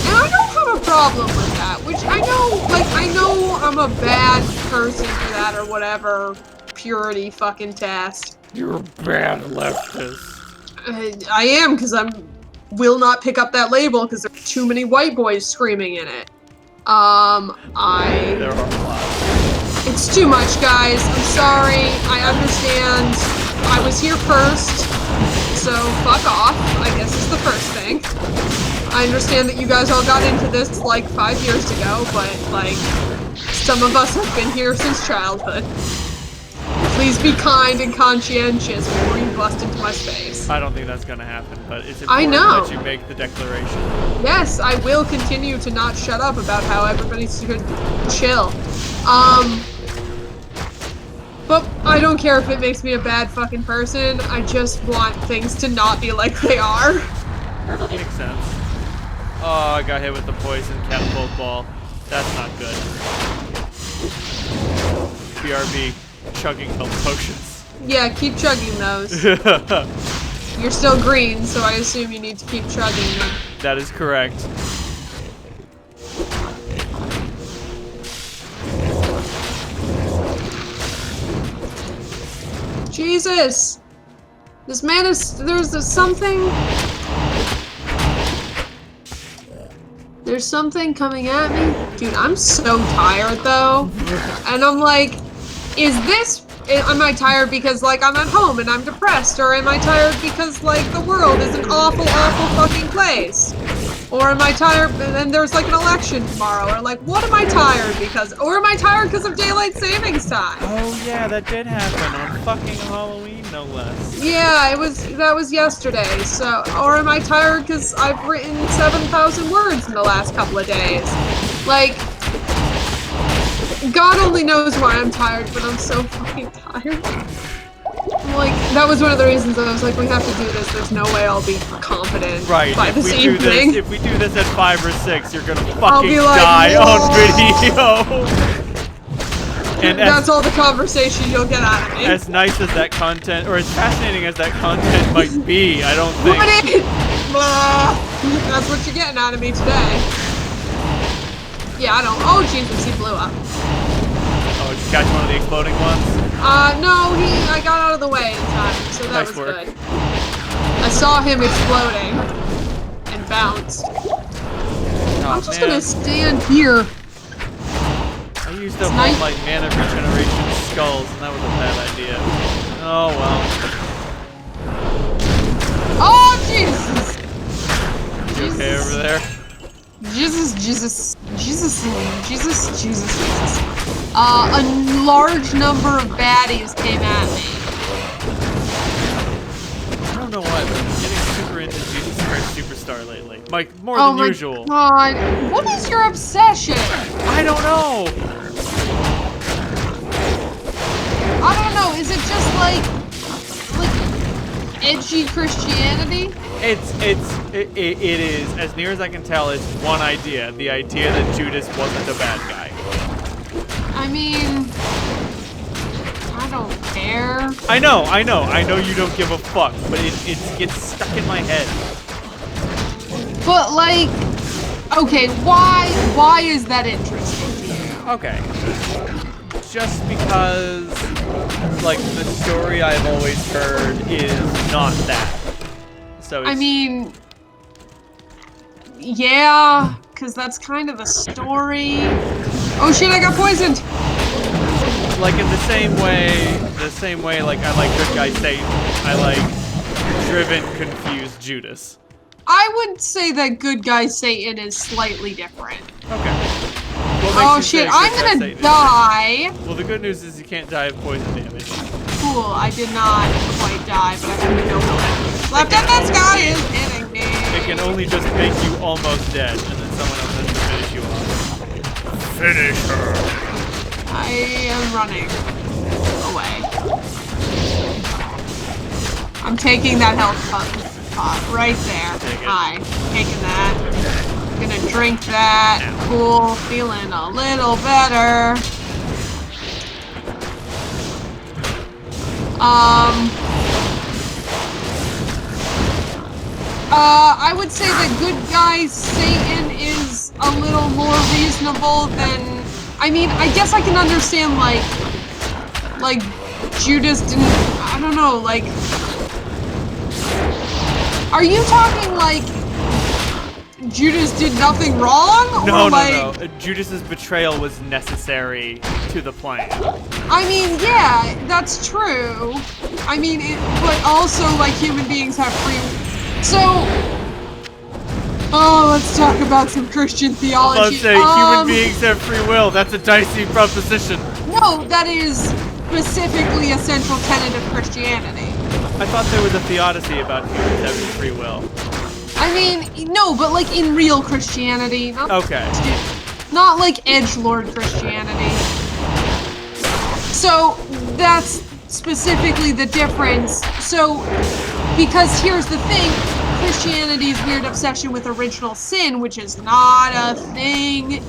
I don't have a problem with that, which I know I'm a bad person for that or whatever purity fucking test. You're a bad leftist. I am, because will not pick up that label because there are too many white boys screaming in it. There are a lot. It's too much, guys. I'm sorry. I understand. I was here first, so fuck off, I guess is the first thing. I understand that you guys all got into this like 5 years ago, but like, some of us have been here since childhood. Please be kind and conscientious before you bust into my space. I don't think that's gonna happen, but it's important that you make the declaration. Yes, I will continue to not shut up about how everybody should chill. But I don't care if it makes me a bad fucking person. I just want things to not be like they are. Makes sense. Oh, I got hit with the poison catapult ball. That's not good. BRB, chugging health potions. Yeah, keep chugging those. You're still green, so I assume you need to keep chugging them. That is correct. Jesus! This man is... There's something... There's something coming at me. Dude, I'm so tired, though. And I'm like, is this... Am I tired because, like, I'm at home and I'm depressed? Or am I tired because, like, the world is an awful, awful fucking place? Or am I tired and then there's, like, an election tomorrow? Or, like, what am I tired because? Or am I tired because of daylight savings time? Oh, yeah, that did happen on fucking Halloween, no less. Yeah, that was yesterday, so... Or am I tired because I've written 7,000 words in the last couple of days? Like... God only knows why I'm tired, but I'm so fucking tired. Like, that was one of the reasons I was like, we have to do this. There's no way I'll be confident by this evening. If we do this at 5 or 6, you're gonna fucking die on video. And that's all the conversation you'll get out of me. As nice as that content, or as fascinating as that content might be, I don't think. That's what you're getting out of me today. Yeah, I don't. Oh, Jesus, he blew up. Oh, did you catch one of the exploding ones? No, I got out of the way in time, so that was good. I saw him exploding and bounced. Oh, I'm just gonna stand here. I used up all my mana regeneration skulls, and that was a bad idea. Oh well. Oh Jesus! You okay over there? Jesus. A large number of baddies came at me. I don't know why, but I'm getting super into Jesus Christ Superstar lately. Like, more than usual. Oh my God. What is your obsession? I don't know. I don't know. Is it just like edgy Christianity? It is, as near as I can tell, it's one idea. The idea that Judas wasn't a bad guy. I mean, I don't care. I know you don't give a fuck, but it gets stuck in my head. But like, okay, why is that interesting to you? Okay. Just because, like, the story I've always heard is not that. So it's, I mean, yeah, because that's kind of the story. Oh shit, I got poisoned! like in the same way, like I like Good Guy Satan, I like Driven, Confused Judas. I would say that Good Guy Satan is slightly different. Okay. Oh shit, I'm gonna die! Well, the good news is you can't die of poison damage. Cool, I did not quite die, but I have no hope. Left and this guy is hitting me! It can only just make you almost dead, and then someone else has to finish you off. Finish her! I am running away. I'm taking that health pot right there. Hi, taking that. Gonna drink that. Cool, feeling a little better. I would say that good guy Satan is a little more reasonable than... I mean, I guess I can understand, like, Judas didn't... I don't know, like... Are you talking, like, Judas did nothing wrong? No, or like... no. Judas's betrayal was necessary to the plan. I mean, yeah, that's true. I mean, but also, like, human beings have free... So... Oh, let's talk about some Christian theology. Let's say human beings have free will. That's a dicey proposition. No, that is specifically a central tenet of Christianity. I thought there was a theodicy about humans having free will. I mean, no, but like in real Christianity. Not, okay. Not like edgelord Christianity. So, that's specifically the difference. So, because here's the thing, Christianity's weird obsession with original sin, which is not a thing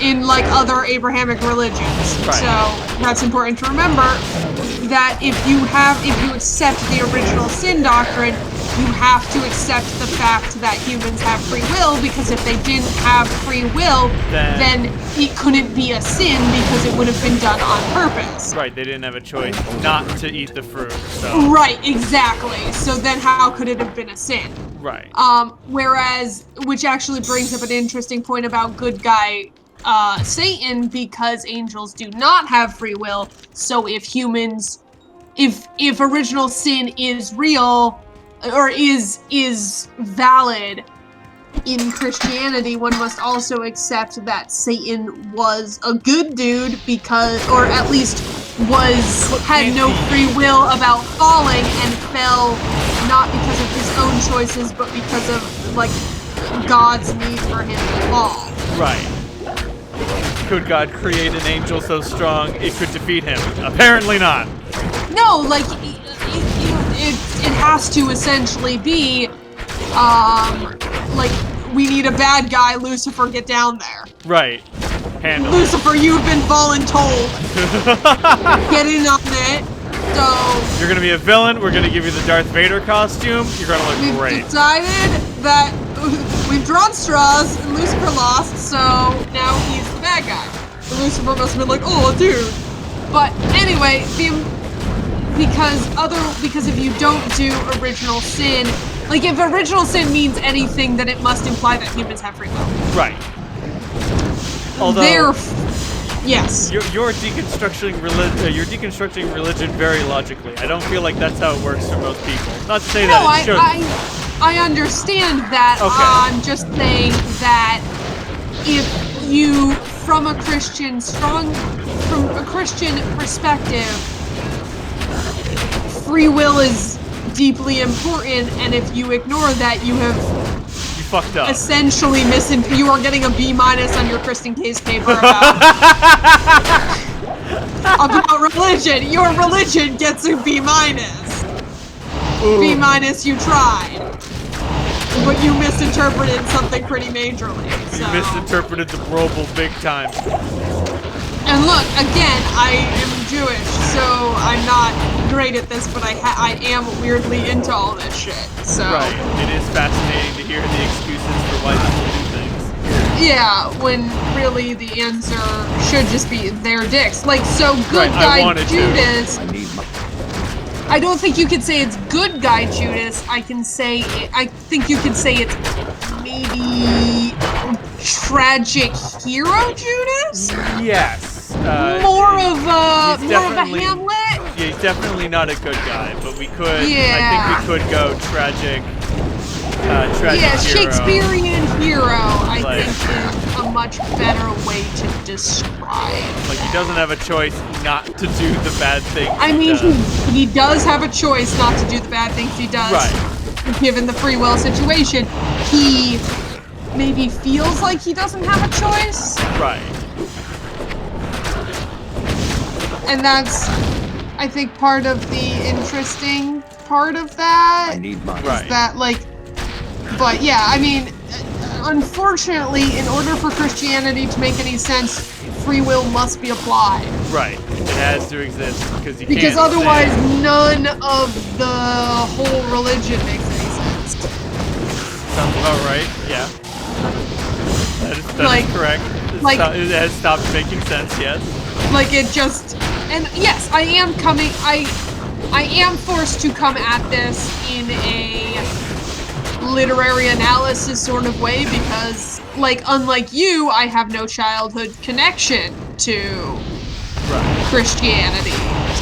in like other Abrahamic religions. Right. So that's important to remember that if you accept the original sin doctrine, you have to accept the fact that humans have free will, because if they didn't have free will, then it couldn't be a sin because it would have been done on purpose. Right, they didn't have a choice not to eat the fruit, so... Right, exactly. So then how could it have been a sin? Right. Whereas, which actually brings up an interesting point about good guy Satan, because angels do not have free will, so if humans... If original sin is real, or is valid in Christianity, one must also accept that Satan was a good dude because, or at least had no free will about falling and fell not because of his own choices, but because of, like, God's need for him to fall. Right. Could God create an angel so strong it could defeat him? Apparently not. No, like, it has to essentially be, like, we need a bad guy, Lucifer, get down there. Right. Handle Lucifer, you've been voluntold. Get in on it. So... You're gonna be a villain, we're gonna give you the Darth Vader costume, you're gonna look great. We've decided that we've drawn straws, and Lucifer lost, so now he's the bad guy. And Lucifer must have been like, oh, dude. But anyway, because if you don't do original sin, like if original sin means anything, then it must imply that humans have free will. Right. Although yes, you're deconstructing religion very logically. I don't feel like that's how it works for most people. Not to say that it shouldn't. I understand that. Okay. I'm just saying that if you, from a Christian perspective, free will is deeply important, and if you ignore that, you fucked up. Essentially you are getting a B- on your Kristen Case paper about religion. Your religion gets a B-. Ooh. B- you tried. But you misinterpreted something pretty majorly. So. You misinterpreted the Roble big time. And look, again, I am Jewish, so I'm not great at this, but I am weirdly into all this shit, so... Right, it is fascinating to hear the excuses for why people do things. Yeah, when really the answer should just be their dicks. Like, so good guy Judas... I don't think you could say it's good guy Judas, I think you could say it's maybe tragic hero Judas? Yes. More of a Hamlet? Yeah, he's definitely not a good guy, but we could, I think we could go tragic yeah, hero. Shakespearean hero, I think is a much better way to describe Like, he doesn't have a choice not to do the bad things I mean, he does have a choice not to do the bad things he does. Right. Given the free will situation, he maybe feels like he doesn't have a choice. Right. And that's, I think, part of the interesting part of that. I need money. Is that, like, but yeah, I mean, unfortunately, in order for Christianity to make any sense, free will must be applied. Right. It has to exist because you can't. Because otherwise, none of the whole religion makes any sense. Sounds about right. Yeah. That is correct. It has stopped making sense. Yes. Like it just, and yes, I am forced to come at this in a literary analysis sort of way because, like, unlike you, I have no childhood connection to Christianity.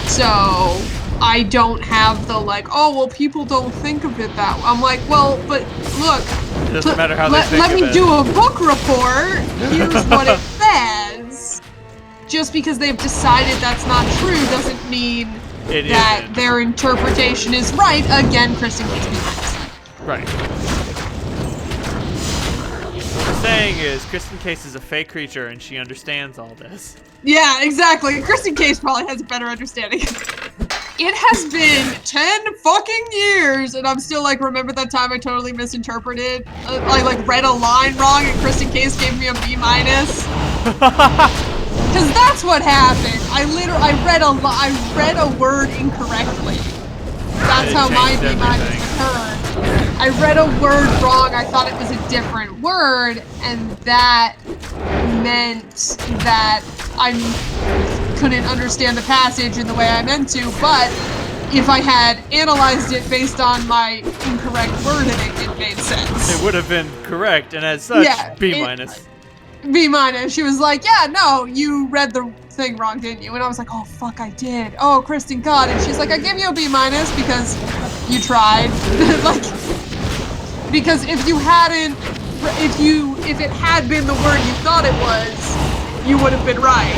So I don't have the, like, oh, well, people don't think of it that way. I'm like, well, but look, it doesn't matter how they think let of me it. do a book report. Here's what it says. Just because they've decided that's not true doesn't mean that their interpretation is right. Again, Kristen gets me minus. Right. What we're saying is Kristen Case is a fake creature and she understands all this. Yeah, exactly. Kristen Case probably has a better understanding. It has been 10 fucking years and I'm still like, remember that time I totally misinterpreted? I like read a line wrong and Kristen Case gave me a B-. Because that's what happened. I read a word incorrectly. That's how my B- occurred. I read a word wrong. I thought it was a different word, and that meant that I couldn't understand the passage in the way I meant to. But if I had analyzed it based on my incorrect wording, it made sense. It would have been correct, and as such, B-. B-. She was like, yeah, no, you read the thing wrong, didn't you? And I was like, oh, fuck, I did. Oh, Kristen, God. And she's like, I gave you a B- because you tried. Like, because if it had been the word you thought it was, you would have been right.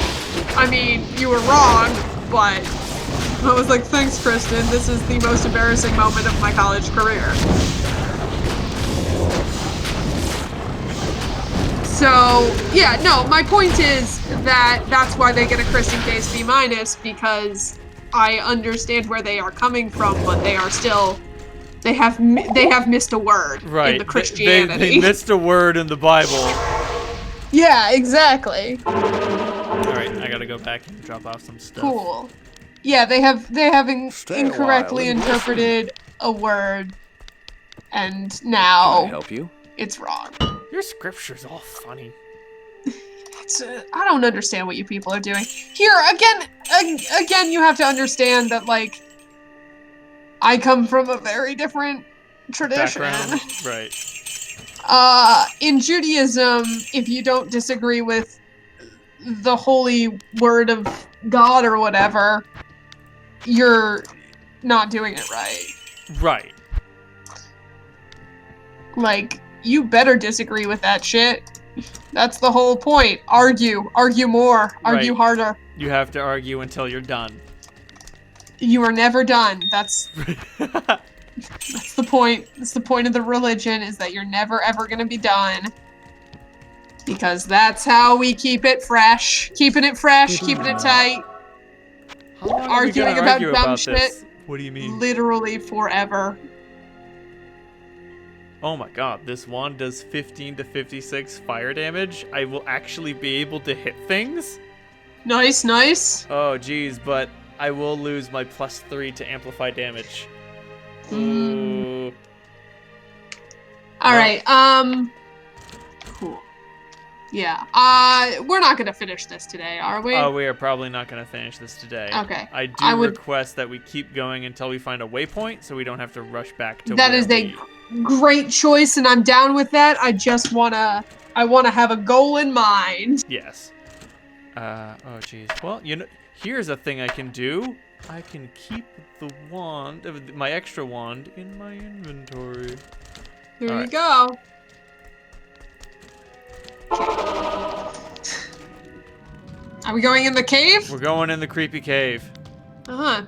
I mean, you were wrong, but I was like, thanks, Kristen. This is the most embarrassing moment of my college career. So, yeah, no, my point is that that's why they get a Kristen Case B- because I understand where they are coming from, but they are still, they have missed a word in the Christianity. They missed a word in the Bible. Yeah, exactly. Alright, I gotta go back and drop off some stuff. Cool. Yeah, they have incorrectly interpreted a word, and now Can I help you? It's wrong. Your scripture's all funny. I don't understand what you people are doing. Here, again, you have to understand that, like, I come from a very different tradition. Background, right. In Judaism, if you don't disagree with the holy word of God or whatever, you're not doing it right. Right. Like, you better disagree with that shit. That's the whole point. Argue more, argue harder. You have to argue until you're done. You are never done. That's the point. That's the point of the religion, is that you're never ever gonna be done. Because that's how we keep it fresh. Keeping it fresh, keeping it tight. How long arguing are we about argue dumb about shit. this? What do you mean? Literally forever. Oh my god, this wand does 15 to 56 fire damage. I will actually be able to hit things? Nice, nice. Oh geez, but I will lose my +3 to amplify damage. All right, cool. Yeah, we're not gonna finish this today, are we? Oh, we are probably not gonna finish this today. Okay. I do request that we keep going until we find a waypoint, so we don't have to rush back to That is a great choice, and I'm down with that. I just wanna have a goal in mind. Yes. Oh geez. Well, you know, here's a thing I can do. I can keep the wand, my extra wand, in my inventory. There you go. Are we going in the cave? We're going in the creepy cave.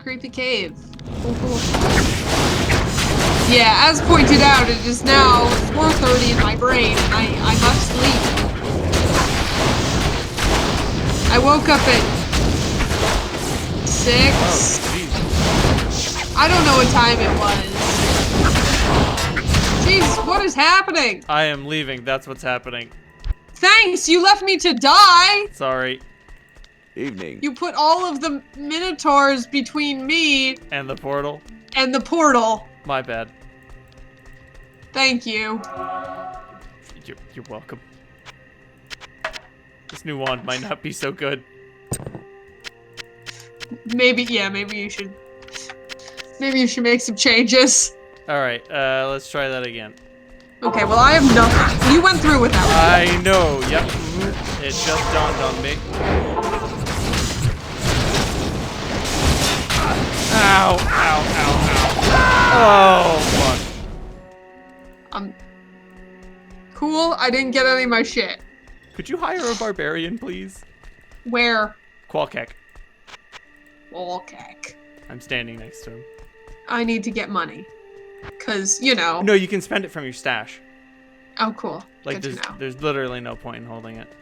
Creepy cave. Cool. Yeah, as pointed out, it is now 4:30 in my brain, and I must sleep. I woke up at 6. Oh, I don't know what time it was. Jesus, what is happening? I am leaving. That's what's happening. Thanks, you left me to die. Sorry. Evening. You put all of the minotaurs between me And the portal. and the portal. My bad. Thank you. You're welcome. This new wand might not be so good. Maybe you should. Maybe you should make some changes. Alright, let's try that again. Okay, well I have nothing. You went through with that. I know, yep. It just dawned on me. Ow, ow, ow, ow. Oh, fuck. Cool, I didn't get any of my shit. Could you hire a barbarian, please? Where? Qualkek. Okay. I'm standing next to him. I need to get money. Cause, you know. No, you can spend it from your stash. Oh, cool. Like, Good to know. there's literally no point in holding it.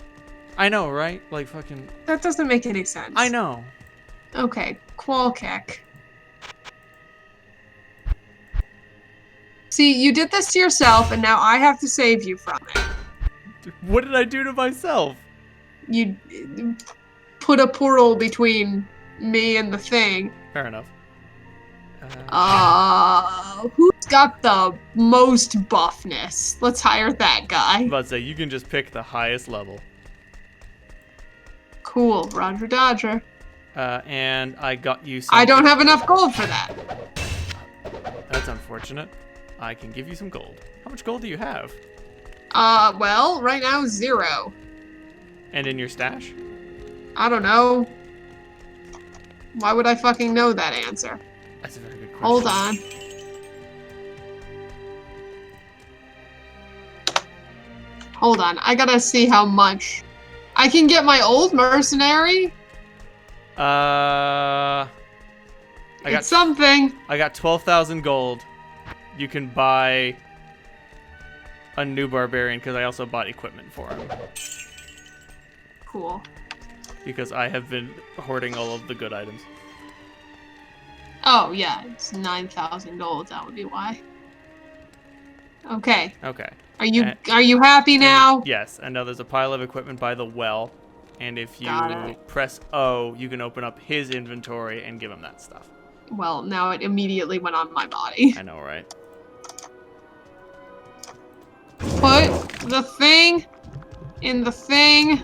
I know, right? Like, fucking... That doesn't make any sense. I know. Okay, Qualkek. See, you did this to yourself, and now I have to save you from it. What did I do to myself? You put a portal between me and the thing. Fair enough. Who's got the most buffness? Let's hire that guy. I'm about to say, you can just pick the highest level. Cool, Roger Dodger. And I got you some... I don't have enough gold for that. That's unfortunate. I can give you some gold. How much gold do you have? Well, right now 0. And in your stash? I don't know. Why would I fucking know that answer? That's a very good question. Hold on. Hold on, I gotta see how much. I can get my old mercenary? It's something. I got 12,000 gold. You can buy a new barbarian, because I also bought equipment for him. Cool. Because I have been hoarding all of the good items. Oh, yeah, it's 9,000 gold, that would be why. Okay. Okay. Are you happy now? Yes, and now there's a pile of equipment by the well, and if you Got it. press O, you can open up his inventory and give him that stuff. Well, now it immediately went on my body. I know, right? Put the thing in the thing.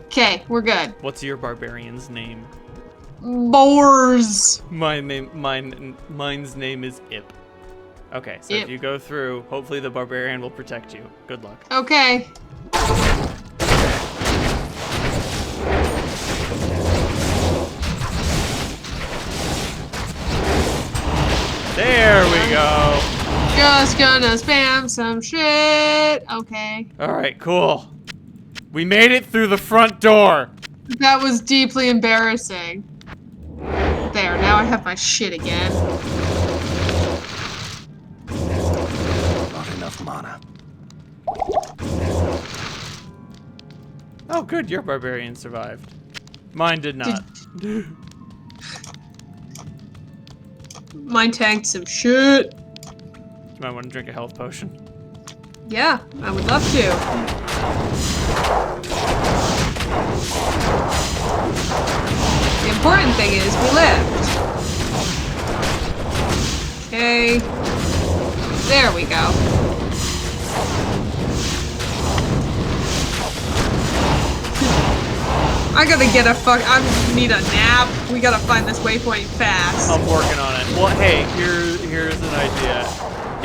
Okay, we're good. What's your barbarian's name? Boars. Mine's name is Ip. Okay, so Ip. if you go through, hopefully the barbarian will protect you. Good luck. Okay. There we go. Just gonna spam some shit. Okay. Alright, cool. We made it through the front door. That was deeply embarrassing. There, now I have my shit again. Not enough mana. Oh, good, your barbarian survived. Mine did not. Mine tanked some shit. You might want to drink a health potion. Yeah, I would love to. The important thing is we lived. Okay. There we go. I gotta get I need a nap. We gotta find this waypoint fast. I'm working on it. Well, hey, here's an idea.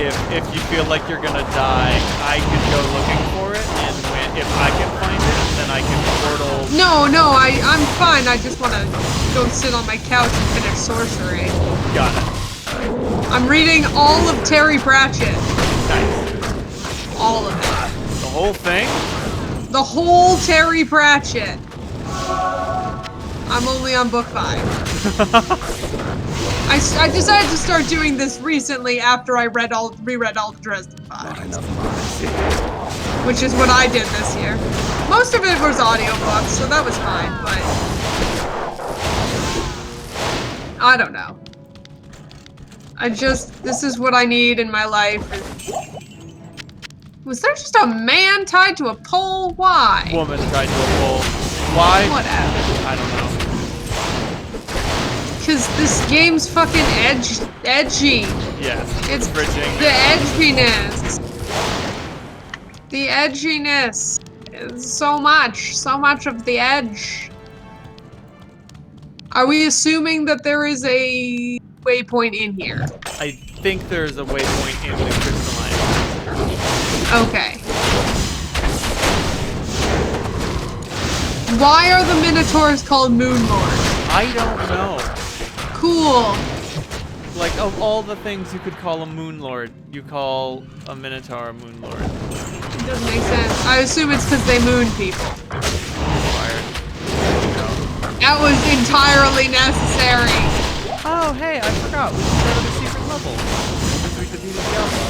If you feel like you're gonna die, I could go looking for it, and if I can find it, then I can portal. No, I'm fine. I just wanna go sit on my couch and finish sorcery. Got it. I'm reading all of Terry Pratchett. Nice. All of it. The whole thing? The whole Terry Pratchett. I'm only on book 5. I decided to start doing this recently after I reread all the Dresden Not Files, enough mana. which is what I did this year. Most of it was audiobooks, so that was fine, but I don't know. This is what I need in my life. Was there just a man tied to a pole? Why? Woman tied to a pole. Why? Whatever. I don't know. Because this game's fucking edgy. Yeah. It's bridging. The edginess. The edginess. So much of the edge. Are we assuming that there is a waypoint in here? I think there's a waypoint in the crystalline. Okay. Why are the Minotaurs called Moon Lord? I don't know. Cool. Like, of all the things you could call a Moon Lord, you call a Minotaur a Moon Lord. It doesn't make sense. I assume it's because they moon people. That was entirely necessary. Oh, hey, I forgot. We should go to the secret level. Since we defeated Diablo.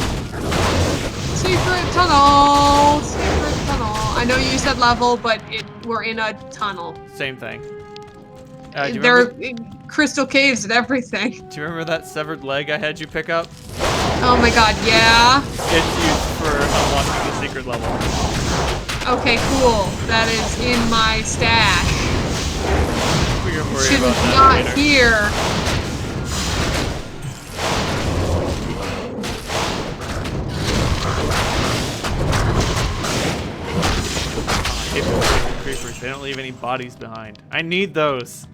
Secret tunnel. Secret tunnel. I know you said level, but we're in a tunnel. Same thing. There are crystal caves and everything. Do you remember that severed leg I had you pick up? Oh my god, yeah. It's used for unlocking the secret level. Okay, cool. That is in my stash. We can worry Shit about is that not later. here. Creepers. They don't leave any bodies behind. I need those.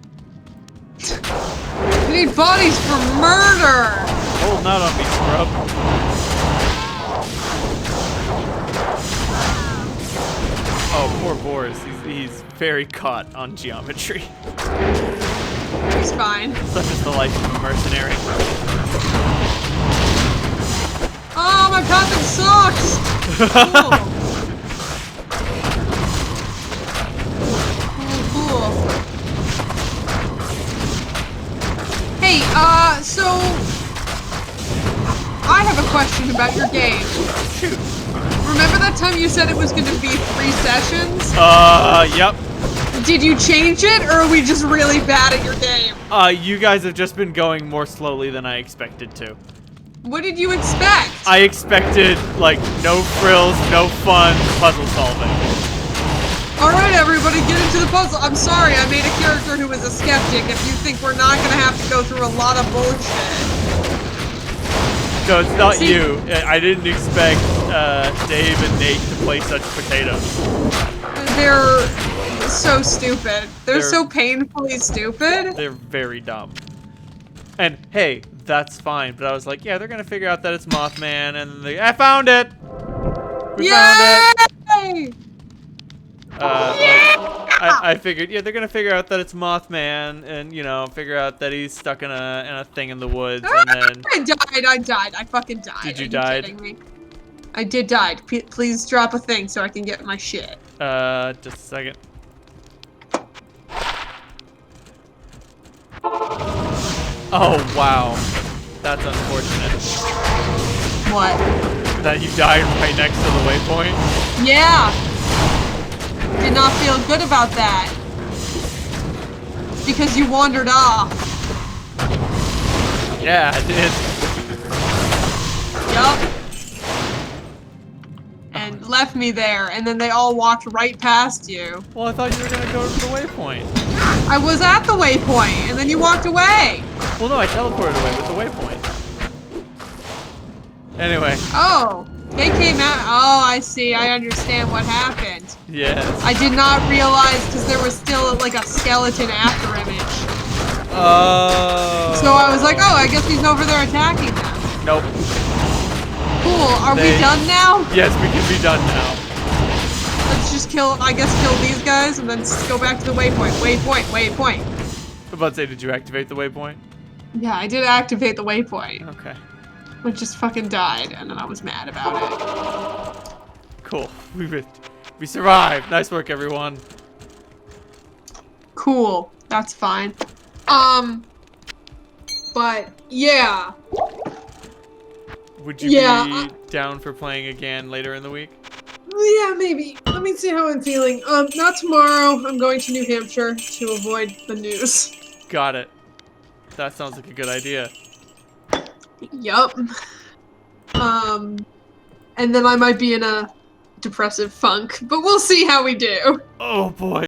We need bodies for murder. Hold not on me, scrub. Oh, poor Boris. He's very caught on geometry. He's fine. Such is the life of a mercenary. Oh, my pathing sucks. Cool. Hey, so I have a question about your game. Shoot. Remember that time you said it was going to be 3 sessions? Yep. Did you change it, or are we just really bad at your game? You guys have just been going more slowly than I expected to. What did you expect? I expected, like, no frills, no fun, puzzle solving. Alright, everybody, get into the puzzle. I'm sorry, I made a character who was a skeptic if you think we're not going to have to go through a lot of bullshit. No, it's not you. I didn't expect Dave and Nate to play such potatoes. They're so stupid. They're so painfully stupid. They're very dumb. And hey, that's fine. But I was like, yeah, they're gonna figure out that it's Mothman, and I found it. We found it. I figured, yeah, they're gonna figure out that it's Mothman, and you know, figure out that he's stuck in a thing in the woods, and then I died. I fucking died. Did you Are die? Kidding me? I did die. Please drop a thing so I can get my shit. Just a second. Oh wow, that's unfortunate. What? That you died right next to the waypoint. Yeah. Did not feel good about that. Because you wandered off. Yeah, I did. Yup. And left me there, and then they all walked right past you. Well, I thought you were gonna go to the waypoint. I was at the waypoint, and then you walked away. Well, no, I teleported away with the waypoint. Anyway. Oh, they came out. Oh, I see. I understand what happened. Yes. I did not realize because there was still like a skeleton after image. Oh. So I was like, oh, I guess he's over there attacking them. Nope. Cool. Are we done now? Yes, we can be done now. Let's just kill these guys and then go back to the waypoint. Waypoint. I'm about to say, did you activate the waypoint? Yeah, I did activate the waypoint. Okay. Which just fucking died, and then I was mad about it. Cool. We survived. Nice work, everyone. Cool. That's fine. But yeah. Would you be down for playing again later in the week? Yeah, maybe. Let me see how I'm feeling. Not tomorrow. I'm going to New Hampshire to avoid the news. Got it. That sounds like a good idea. Yup. And then I might be in a depressive funk, but we'll see how we do. Oh boy.